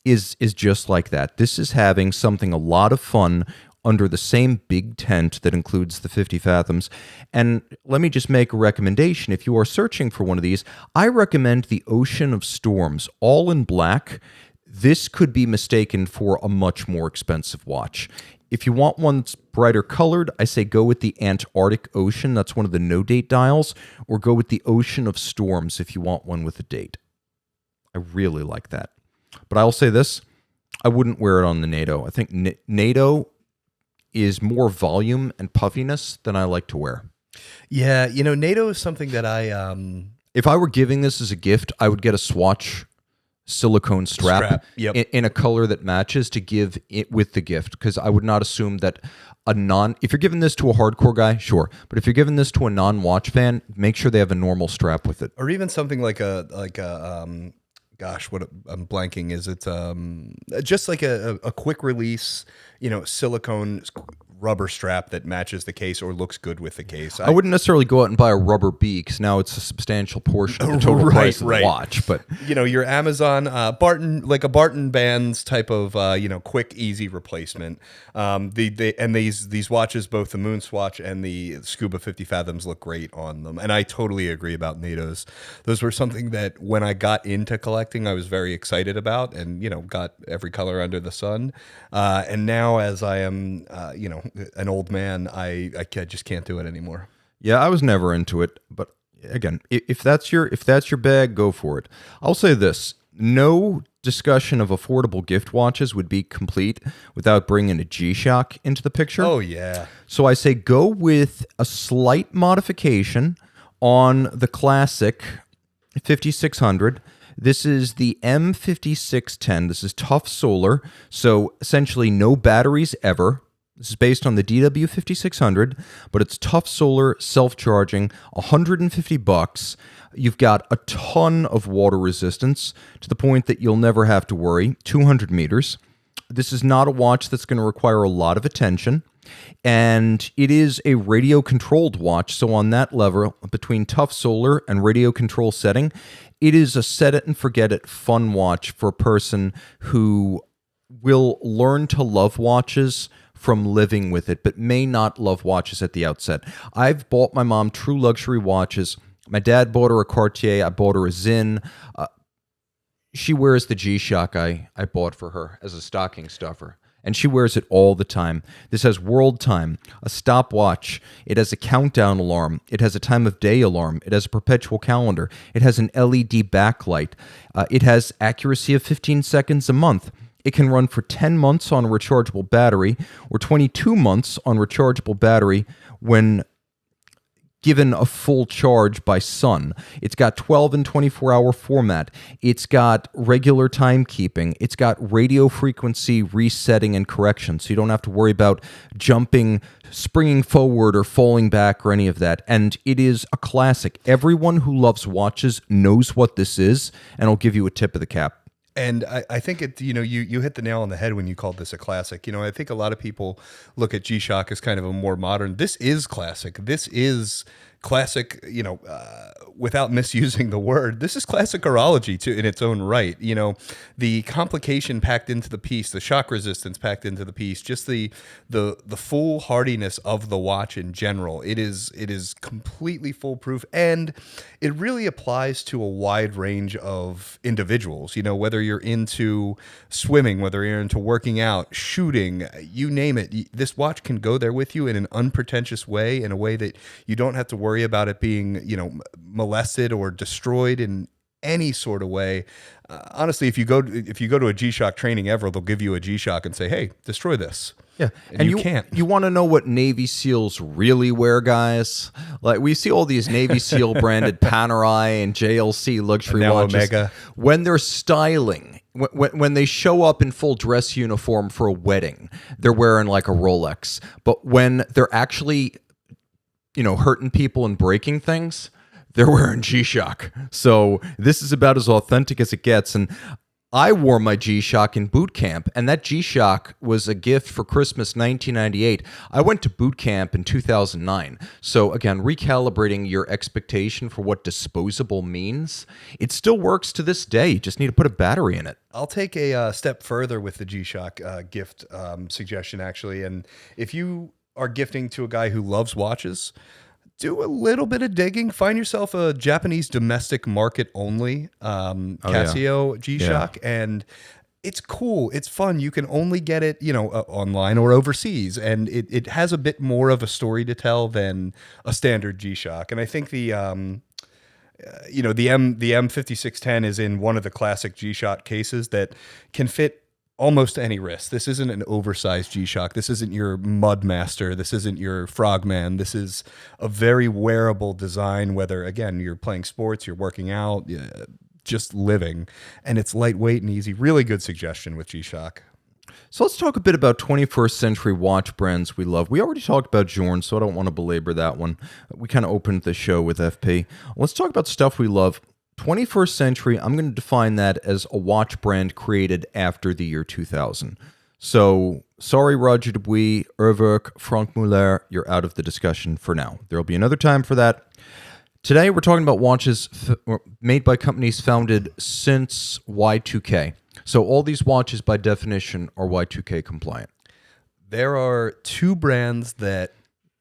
is just like that. This is having something a lot of fun under the same big tent that includes the 50 Fathoms. And let me just make a recommendation. If you are searching for one of these, I recommend the Ocean of Storms, all in black. This could be mistaken for a much more expensive watch. If you want one that's brighter colored, I say go with the Antarctic Ocean. That's one of the no-date dials. Or go with the Ocean of Storms if you want one with a date. I really like that. But I'll say this, I wouldn't wear it on the NATO. I think NATO is more volume and puffiness than I like to wear. Yeah, NATO is something that If I were giving this as a gift, I would get a Swatch silicone strap, Yep. in a color that matches to give it with the gift, because I would not assume that if you're giving this to a hardcore guy, sure, but if you're giving this to a non-watch fan, make sure they have a normal strap with it. Or even something like a gosh, what I'm blanking. Is it just like a quick release, silicone rubber strap that matches the case or looks good with the case? I wouldn't necessarily go out and buy a rubber B, because now it's a substantial portion of the total price of the watch. But your Amazon Barton, like a Barton Bands type of quick, easy replacement. These watches, both the Moon Swatch and the Scuba 50 Fathoms, look great on them. And I totally agree about NATOs. Those were something that when I got into collecting, I was very excited about, and got every color under the sun. And now, as I am, an old man, I just can't do it anymore. Yeah, I was never into it, but again, if that's your bag, go for it. I'll say this: no discussion of affordable gift watches would be complete without bringing a G-Shock into the picture. Oh yeah. So I say go with a slight modification on the classic 5600. This is the M5610. This is tough solar, so essentially no batteries ever. This is based on the DW5600, but it's tough solar, self-charging, $150. You've got a ton of water resistance to the point that you'll never have to worry, 200 meters. This is not a watch that's going to require a lot of attention, and it is a radio-controlled watch, so on that level, between tough solar and radio control setting, it is a set-it-and-forget-it fun watch for a person who will learn to love watches from living with it, but may not love watches at the outset. I've bought my mom true luxury watches. My dad bought her a Cartier. I bought her a Zinn. She wears the G-Shock I bought for her as a stocking stuffer, and she wears it all the time. This has world time, a stopwatch. It has a countdown alarm. It has a time of day alarm. It has a perpetual calendar. It has an LED backlight. It has accuracy of 15 seconds a month. It can run for 10 months on a rechargeable battery or 22 months on rechargeable battery when given a full charge by sun. It's got 12 and 24-hour format. It's got regular timekeeping. It's got radio frequency resetting and correction, so you don't have to worry about jumping, springing forward, or falling back, or any of that. And it is a classic. Everyone who loves watches knows what this is, and I'll give you a tip of the cap. And I think it, you hit the nail on the head when you called this a classic. I think a lot of people look at G-Shock as kind of a more modern. This is classic. This is classic, without misusing the word. This is classic horology in its own right. The complication packed into the piece, the shock resistance packed into the piece, just the full hardiness of the watch in general. It is completely foolproof, and it really applies to a wide range of individuals. Whether you're into swimming, whether you're into working out, shooting, you name it, this watch can go there with you in an unpretentious way, in a way that you don't have to worry about it being, molested or destroyed in any sort of way. Honestly, if you go to a G-Shock training ever, they'll give you a G-Shock and say, "Hey, destroy this." Yeah, And you can't. You want to know what Navy SEALs really wear, guys? Like we see all these Navy SEAL branded Panerai and JLC luxury And now watches. Omega. When they're styling, when they show up in full dress uniform for a wedding, they're wearing like a Rolex. But when they're actually, hurting people and breaking things, they're wearing G-Shock. So this is about as authentic as it gets. And I wore my G-Shock in boot camp, and that G-Shock was a gift for Christmas 1998. I went to boot camp in 2009. So again, recalibrating your expectation for what disposable means, it still works to this day. You just need to put a battery in it. I'll take a step further with the G-Shock gift suggestion, actually. And if you are gifting to a guy who loves watches, do a little bit of digging. Find yourself a Japanese domestic market only Casio G-Shock, and it's cool. It's fun. You can only get it, online or overseas, and it has a bit more of a story to tell than a standard G-Shock. And I think the M5610 is in one of the classic G-Shock cases that can fit almost any wrist. This isn't an oversized G-Shock. This isn't your Mudmaster. This isn't your Frogman. This is a very wearable design, whether, again, you're playing sports, you're working out, just living. And it's lightweight and easy. Really good suggestion with G-Shock. So let's talk a bit about 21st century watch brands we love. We already talked about Journe, so I don't want to belabor that one. We kind of opened the show with FP. Let's talk about stuff we love. 21st century, I'm going to define that as a watch brand created after the year 2000. So, sorry, Roger Dubuis, Urwerk, Franck Muller, you're out of the discussion for now. There'll be another time for that. Today, we're talking about watches made by companies founded since Y2K. So, all these watches, by definition, are Y2K compliant. There are two brands that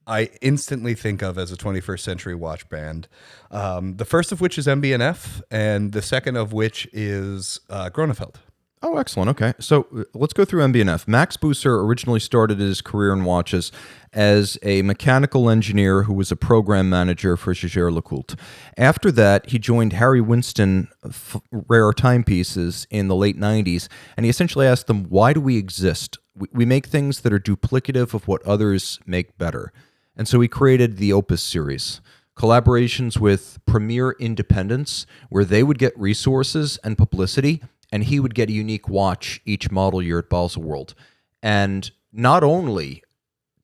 I instantly think of as a 21st century watch brand. The first of which is MB&F, and the second of which is Grönefeld. Oh, excellent. Okay. So let's go through MB&F. Max Busser originally started his career in watches as a mechanical engineer who was a program manager for Jaeger-LeCoultre. After that, he joined Harry Winston Rare Timepieces in the late 90s, and he essentially asked them, why do we exist? We make things that are duplicative of what others make better. And so he created the Opus series, collaborations with premier independents where they would get resources and publicity, and he would get a unique watch each model year at Baselworld. And not only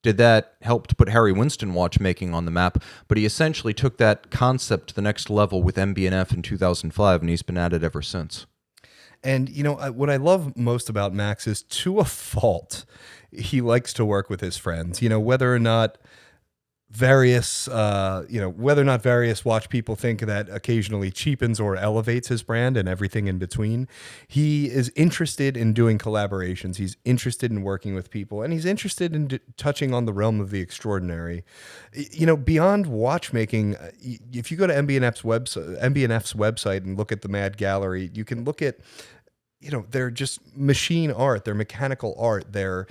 did that help to put Harry Winston watchmaking on the map, but he essentially took that concept to the next level with MB&F in 2005, and he's been at it ever since. And, what I love most about Max is, to a fault, he likes to work with his friends, whether or not various watch people think that occasionally cheapens or elevates his brand and everything in between. He is interested in doing collaborations. He's interested in working with people, and he's interested in touching on the realm of the extraordinary. Beyond watchmaking, if you go to MB&F's website and look at the Mad Gallery, you can look at, they're just machine art, they're mechanical art, they're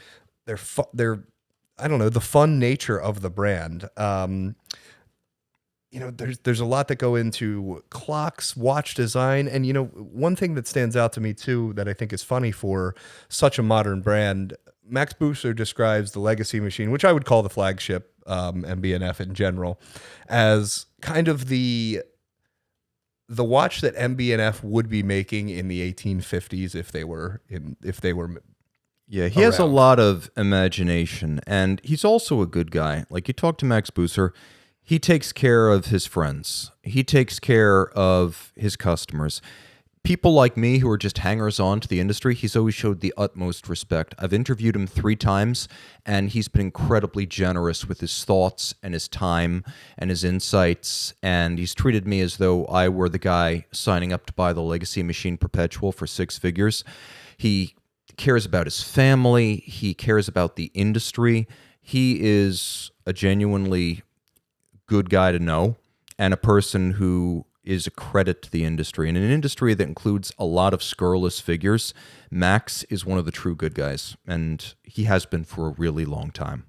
I don't know, the fun nature of the brand. There's a lot that go into clocks, watch design. And, one thing that stands out to me too, that I think is funny for such a modern brand, Max Busser describes the Legacy machine, which I would call the flagship, MB&F in general, as kind of the watch that MB&F would be making in the 1850s if they were Yeah, he has a lot of imagination, and he's also a good guy. Like, you talk to Max Busser, he takes care of his friends. He takes care of his customers. People like me who are just hangers-on to the industry, he's always showed the utmost respect. I've interviewed him 3 times, and he's been incredibly generous with his thoughts and his time and his insights, and he's treated me as though I were the guy signing up to buy the Legacy Machine Perpetual for 6 figures. He cares about his family. He cares about the industry. He is a genuinely good guy to know, and a person who is a credit to the industry. In an industry that includes a lot of scurrilous figures, Max is one of the true good guys, and he has been for a really long time.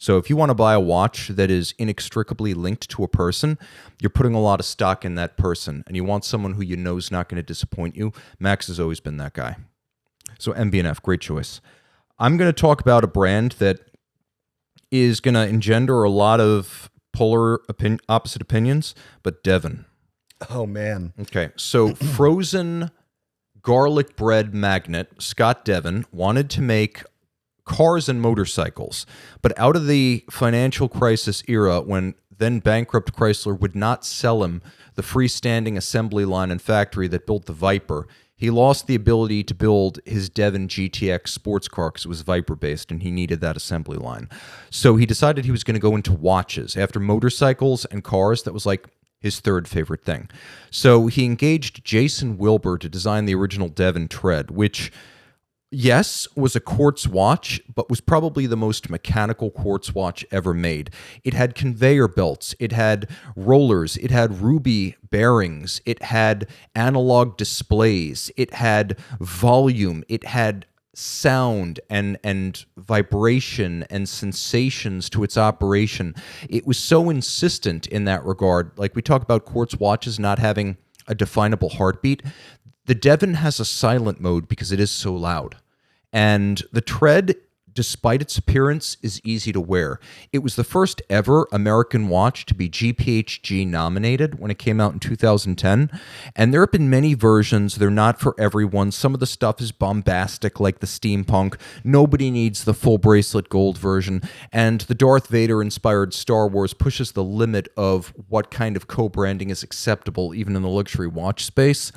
So if you want to buy a watch that is inextricably linked to a person, you're putting a lot of stock in that person, and you want someone who you know is not going to disappoint you. Max has always been that guy. So MB&F, great choice. I'm going to talk about a brand that is going to engender a lot of opposite opinions, but Devon. Oh, man. Okay, so frozen garlic bread magnate Scott Devon wanted to make cars and motorcycles, but out of the financial crisis era when then bankrupt Chrysler would not sell him the freestanding assembly line and factory that built the Viper, he lost the ability to build his Devon GTX sports car because it was Viper-based and he needed that assembly line. So he decided he was going to go into watches. After motorcycles and cars, that was like his third favorite thing. So he engaged Jason Wilbur to design the original Devon Tread, which, yes, was a quartz watch, but was probably the most mechanical quartz watch ever made. It had conveyor belts, it had rollers, it had ruby bearings, it had analog displays, it had volume, it had sound and vibration and sensations to its operation. It was so insistent in that regard. Like we talk about quartz watches not having a definable heartbeat. The Devon has a silent mode because it is so loud. And the Tread, despite its appearance, is easy to wear. It was the first ever American watch to be GPHG nominated when it came out in 2010. And there have been many versions. They're not for everyone. Some of the stuff is bombastic, like the steampunk. Nobody needs the full bracelet gold version. And the Darth Vader-inspired Star Wars pushes the limit of what kind of co-branding is acceptable, even in the luxury watch space.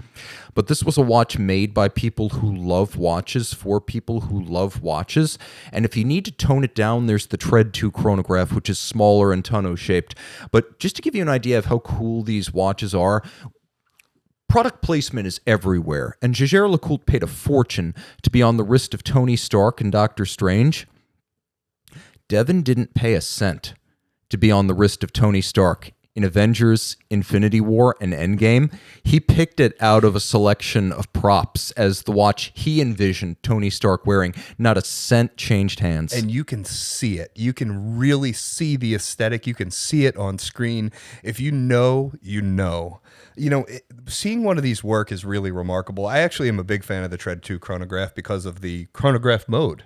But this was a watch made by people who love watches for people who love watches. And if you need to tone it down, there's the Tread 2 chronograph, which is smaller and tonneau-shaped. But just to give you an idea of how cool these watches are, product placement is everywhere. And Jaeger-LeCoultre paid a fortune to be on the wrist of Tony Stark and Doctor Strange. Devon didn't pay a cent to be on the wrist of Tony Stark. In Avengers, Infinity War, and Endgame, he picked it out of a selection of props as the watch he envisioned Tony Stark wearing. Not a cent changed hands. And you can see it. You can really see the aesthetic. You can see it on screen. If you know, you know. Seeing one of these work is really remarkable. I actually am a big fan of the Tread 2 chronograph because of the chronograph mode.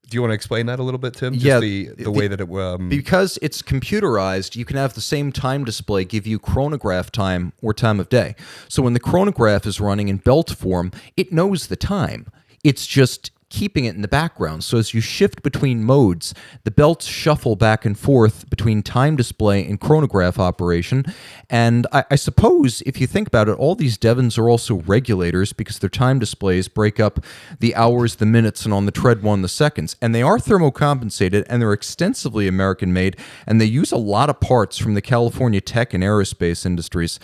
Do you want to explain that a little bit, Tim? Just the way that it... Because it's computerized, you can have the same time display give you chronograph time or time of day. So when the chronograph is running in belt form, it knows the time. It's just keeping it in the background. So as you shift between modes, the belts shuffle back and forth between time display and chronograph operation. And I suppose if you think about it, all these Devons are also regulators because their time displays break up the hours, the minutes, and on the Tread 1, the seconds. And they are thermocompensated, and they're extensively American-made, and they use a lot of parts from the California tech and aerospace industries.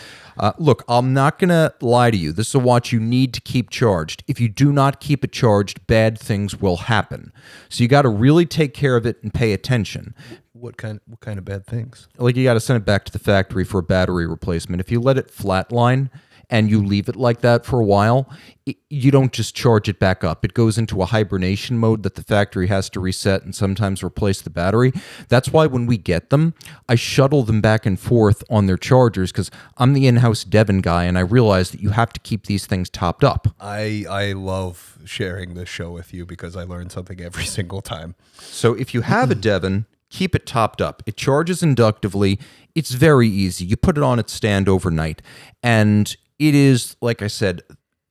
Look, I'm not going to lie to you. This is a watch you need to keep charged. If you do not keep it charged, bad things will happen. So you got to really take care of it and pay attention. What kind of bad things? Like you got to send it back to the factory for a battery replacement. If you let it flatline and you leave it like that for a while, you don't just charge it back up. It goes into a hibernation mode that the factory has to reset and sometimes replace the battery. That's why when we get them, I shuttle them back and forth on their chargers because I'm the in-house Devon guy and I realize that you have to keep these things topped up. I love sharing this show with you because I learn something every single time. So if you have a Devon, keep it topped up. It charges inductively. It's very easy. You put it on its stand overnight and it is, like I said,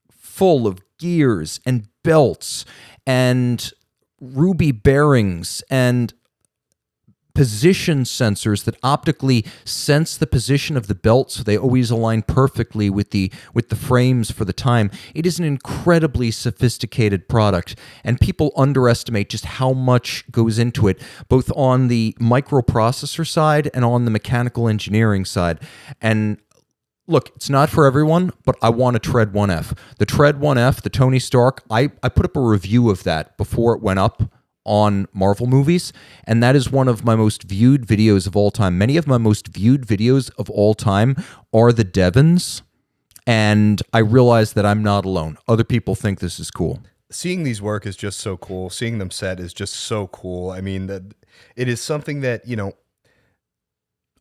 full of gears and belts and ruby bearings and position sensors that optically sense the position of the belt so they always align perfectly with the frames for the time. It is an incredibly sophisticated product, and people underestimate just how much goes into it, both on the microprocessor side and on the mechanical engineering side. And look, it's not for everyone, but I want a Tread 1F. The Tread 1F, the Tony Stark, I put up a review of that before it went up on Marvel movies, and that is one of my most viewed videos of all time. Many of my most viewed videos of all time are the Devons, and I realize that I'm not alone. Other people think this is cool. seeing these work is just so cool. Seeing them set is just so cool. I mean, that it is something that,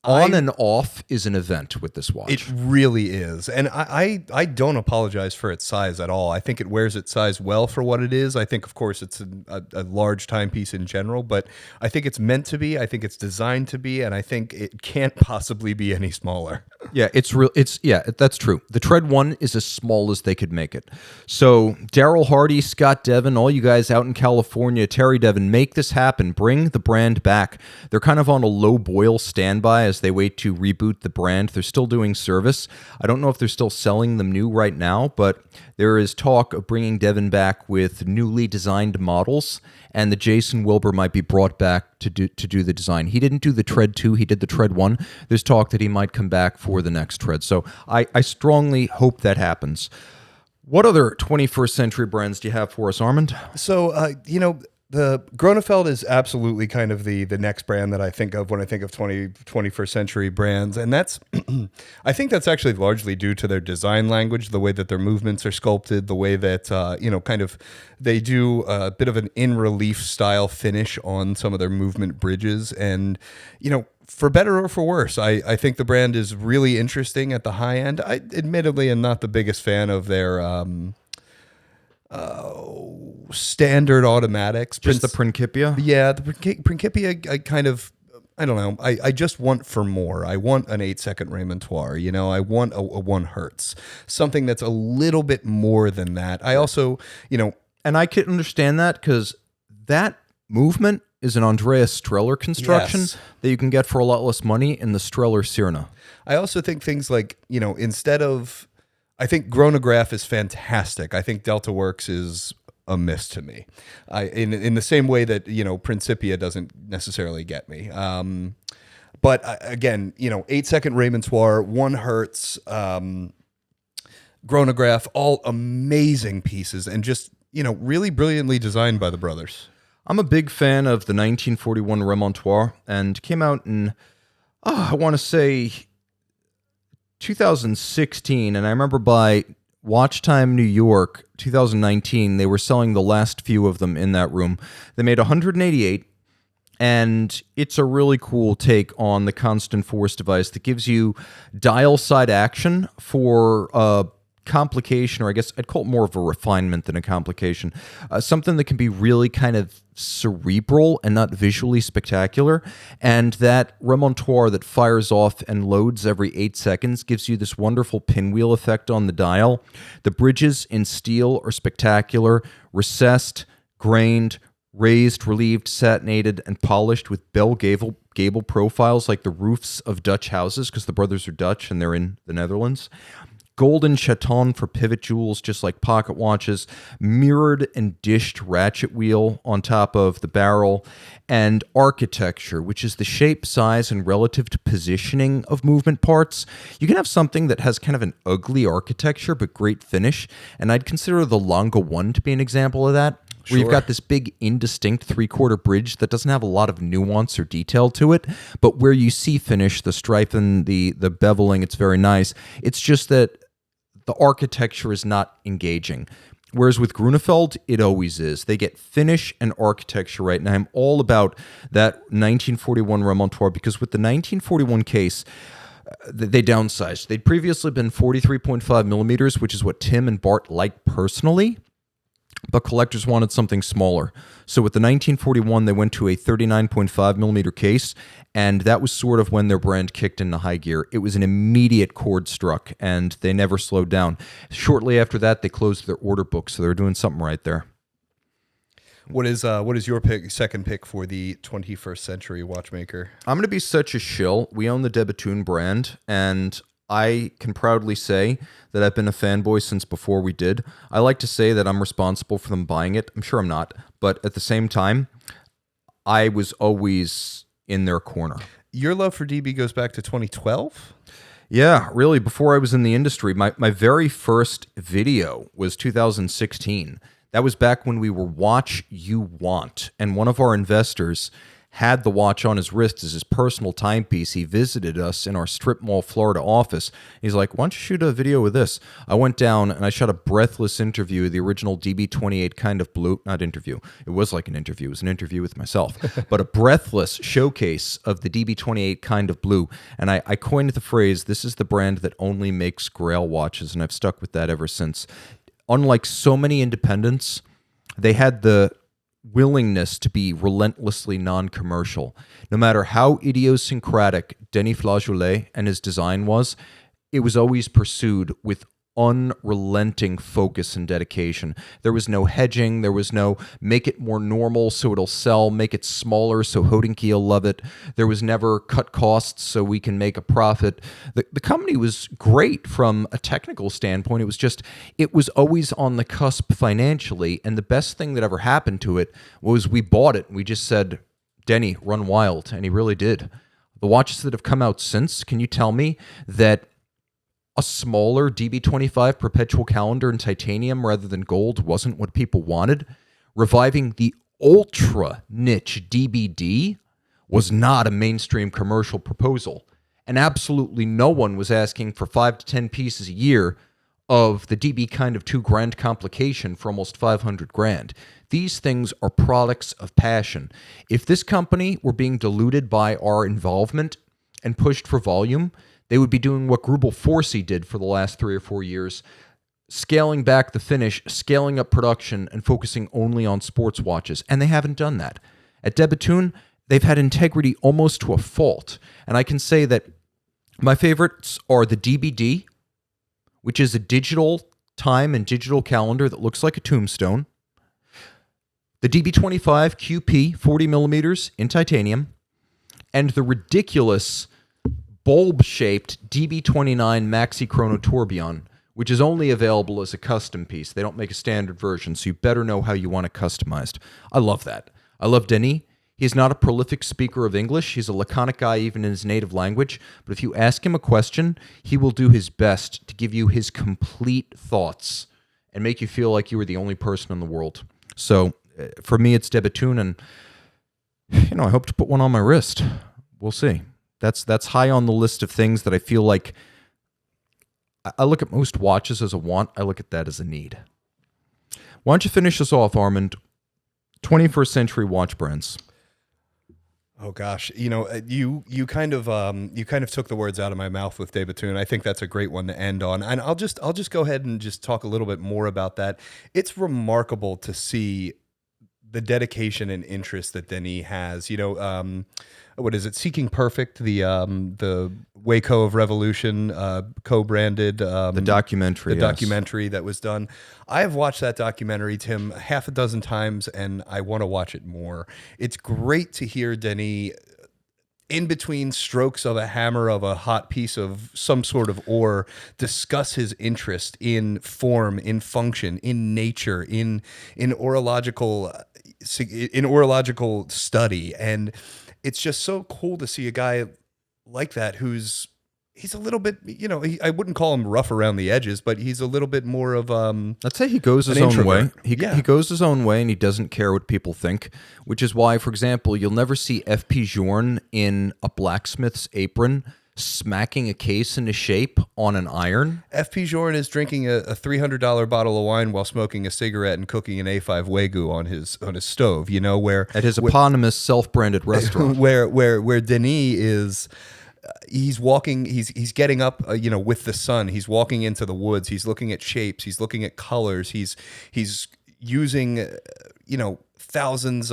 On and off is an event with this watch. it really is. And I don't apologize for its size at all. I think it wears its size well for what it is. I think, of course, it's a large timepiece in general, but I think it's meant to be. I think it's designed to be, and I think it can't possibly be any smaller. Yeah, it's real. That's true. The Tread 1 is as small as they could make it. So Daryl Hardy, Scott Devon, all you guys out in California, Terry Devon, make this happen. Bring the brand back. They're kind of on a low boil standby as they wait to reboot the brand. They're still doing service. I don't know if they're still selling them new right now, but there is talk of bringing Devon back with newly designed models, and the Jason Wilbur might be brought back to do the design. He didn't do the Tread 2, he did the Tread 1. There's talk that he might come back for the next Tread. So I strongly hope that happens. What other 21st century brands do you have for us, Armand? So, the Grönefeld is absolutely kind of the next brand that I think of when I think of 21st century brands. And that's, I think that's actually largely due to their design language, the way that their movements are sculpted, the way that, kind of they do a bit of an in relief style finish on some of their movement bridges. And, for better or for worse, I think the brand is really interesting at the high end. I admittedly am not the biggest fan of their, standard automatics. Just the Principia? Yeah, the Principia, I don't know. I just want for more. I want an 8-second remontoire. I want a 1 hertz. Something that's a little bit more than that. I also, And I can understand that because that movement is an Andreas Streller construction that you can get for a lot less money in the Streller Sirna. I also think things like, instead of, I think Chronograph is fantastic. I think Delta Works is a miss to me. In the same way that, Principia doesn't necessarily get me. But again, 8-second remontoire, 1 hertz, Chronograph, all amazing pieces and just, really brilliantly designed by the brothers. I'm a big fan of the 1941 Remontoire, and came out in, I want to say 2016, and I remember by Watch Time New York 2019, they were selling the last few of them in that room. They made 188, and it's a really cool take on the constant force device that gives you dial side action for complication, or I guess I'd call it more of a refinement than a complication. Something that can be really kind of cerebral and not visually spectacular. And that remontoire that fires off and loads every 8 seconds gives you this wonderful pinwheel effect on the dial. The bridges in steel are spectacular, recessed, grained, raised, relieved, satinated, and polished with bell gable profiles like the roofs of Dutch houses, because the brothers are Dutch and they're in the Netherlands. Golden chaton for pivot jewels, just like pocket watches, mirrored and dished ratchet wheel on top of the barrel, and architecture, which is the shape, size, and relative to positioning of movement parts. You can have something that has kind of an ugly architecture but great finish, and I'd consider the Longa 1 to be an example of that. Where you've got this big indistinct 3/4 bridge that doesn't have a lot of nuance or detail to it, but where you see finish, the stripe and the beveling, it's very nice. It's just that the architecture is not engaging. Whereas with Grönefeld, it always is. They get finish and architecture right. And I'm all about that 1941 Remontoire, because with the 1941 case, they downsized. They'd previously been 43.5 millimeters, which is what Tim and Bart liked personally, but collectors wanted something smaller. So with the 1941, they went to a 39.5 millimeter case, and that was sort of when their brand kicked into high gear. It was an immediate chord struck, and they never slowed down. Shortly after that, they closed their order book, so they're doing something right there. What is your second pick for the 21st century watchmaker? I'm going to be such a shill. We own the Debatoon brand, and I can proudly say that I've been a fanboy since before we did. I like to say that I'm responsible for them buying it. I'm sure I'm not, but at the same time, I was always in their corner. Your love for DB goes back to 2012? Yeah, really, before I was in the industry. My very first video was 2016. That was back when we were Watch You Want, and one of our investors had the watch on his wrist as his personal timepiece. He visited us in our Strip Mall, Florida office. He's like, why don't you shoot a video with this? I went down and I shot a breathless interview of the original DB28 kind of blue, not interview. It was like an interview. It was an interview with myself, but a breathless showcase of the DB28 kind of blue. And I coined the phrase, this is the brand that only makes Grail watches. And I've stuck with that ever since. Unlike so many independents, they had the willingness to be relentlessly non-commercial. No matter how idiosyncratic Denis Flageolet and his design was, it was always pursued with unrelenting focus and dedication. There was no hedging. There was no make it more normal so it'll sell, make it smaller so Hodinkee will love it. There was never cut costs so we can make a profit. The company was great from a technical standpoint. It was always on the cusp financially. And the best thing that ever happened to it was we bought it. We just said, Denny, run wild. And he really did. The watches that have come out since, can you tell me that a smaller DB25 perpetual calendar in titanium rather than gold wasn't what people wanted? Reviving the ultra niche DBD was not a mainstream commercial proposal. And absolutely no one was asking for 5 to 10 pieces a year of the DB kind of $2,000 complication for almost $500,000. These things are products of passion. If this company were being diluted by our involvement and pushed for volume, they would be doing what Grubel Forsey did for the last 3 or 4 years, scaling back the finish, scaling up production, and focusing only on sports watches. And they haven't done that. At De Bethune, they've had integrity almost to a fault. And I can say that my favorites are the DBD, which is a digital time and digital calendar that looks like a tombstone, the DB25 QP 40 millimeters in titanium, and the ridiculous bulb-shaped DB29 Maxi Chrono Tourbillon, which is only available as a custom piece. They don't make a standard version, so you better know how you want it customized. I love that. I love Denis. He's not a prolific speaker of English. He's a laconic guy even in his native language. But if you ask him a question, he will do his best to give you his complete thoughts and make you feel like you were the only person in the world. So for me, it's De Bethune, and I hope to put one on my wrist. We'll see. That's high on the list of things that I feel like I look at most watches as a want. I look at that as a need. Why don't you finish us off, Armand? 21st century watch brands. Oh gosh, you kind of took the words out of my mouth with De Bethune. I think that's a great one to end on, and I'll just go ahead and just talk a little bit more about that. It's remarkable to see the dedication and interest that Denis has. What is it? Seeking Perfect, the Waco of Revolution, co-branded the documentary, documentary that was done. I have watched that documentary, Tim, half a dozen times, and I want to watch it more. It's great to hear Denis, in between strokes of a hammer of a hot piece of some sort of ore, discuss his interest in form, in function, in nature, in orological study. And it's just so cool to see a guy like that he's a little bit, I wouldn't call him rough around the edges, but he's a little bit more of I'd say he goes his own way. He goes his own way, and he doesn't care what people think, which is why, for example, you'll never see F.P. Journe in a blacksmith's apron smacking a case into shape on an iron. F.P. Journe is drinking a $300 bottle of wine while smoking a cigarette and cooking an A5 Wagyu on his stove, where at his eponymous self-branded restaurant, where Denis is. He's walking. He's getting up. With the sun. He's walking into the woods. He's looking at shapes. He's looking at colors. He's using thousand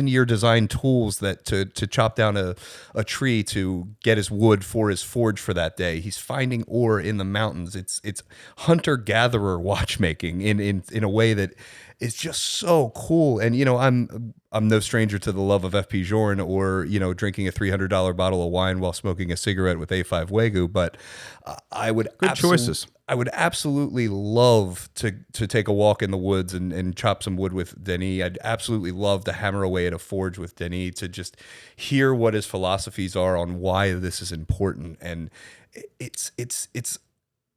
year design tools that to chop down a tree to get his wood for his forge for that day. He's finding ore in the mountains. It's hunter gatherer watchmaking in a way that is just so cool. And I'm no stranger to the love of F.P. Journe or drinking a $300 bottle of wine while smoking a cigarette with A5 Wagyu, but I would good choices. I would absolutely love to take a walk in the woods and chop some wood with Denis. I'd absolutely love to hammer away at a forge with Denis, to just hear what his philosophies are on why this is important. And it's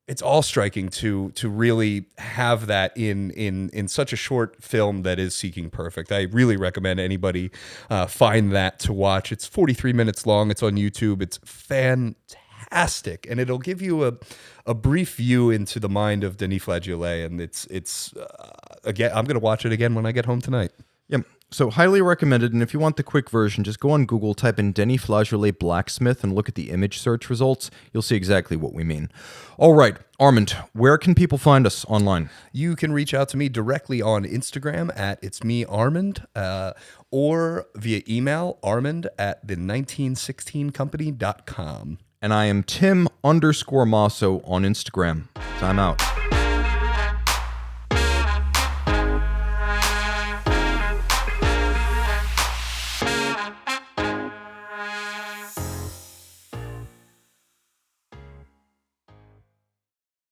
it's all striking to really have that in such a short film that is Seeking Perfect. I really recommend anybody find that to watch. It's 43 minutes long. It's on YouTube. It's fantastic, and it'll give you a brief view into the mind of Denis Flageolet. And it's again, I'm going to watch it again when I get home tonight. Yep. So highly recommended. And if you want the quick version, just go on Google, type in Denis Flageolet blacksmith, and look at the image search results. You'll see exactly what we mean. All right, Armand, where can people find us online? You can reach out to me directly on Instagram at It's Me Armand, or via email, armand@the1916company.com. And I am Tim_Masso on Instagram. Time out.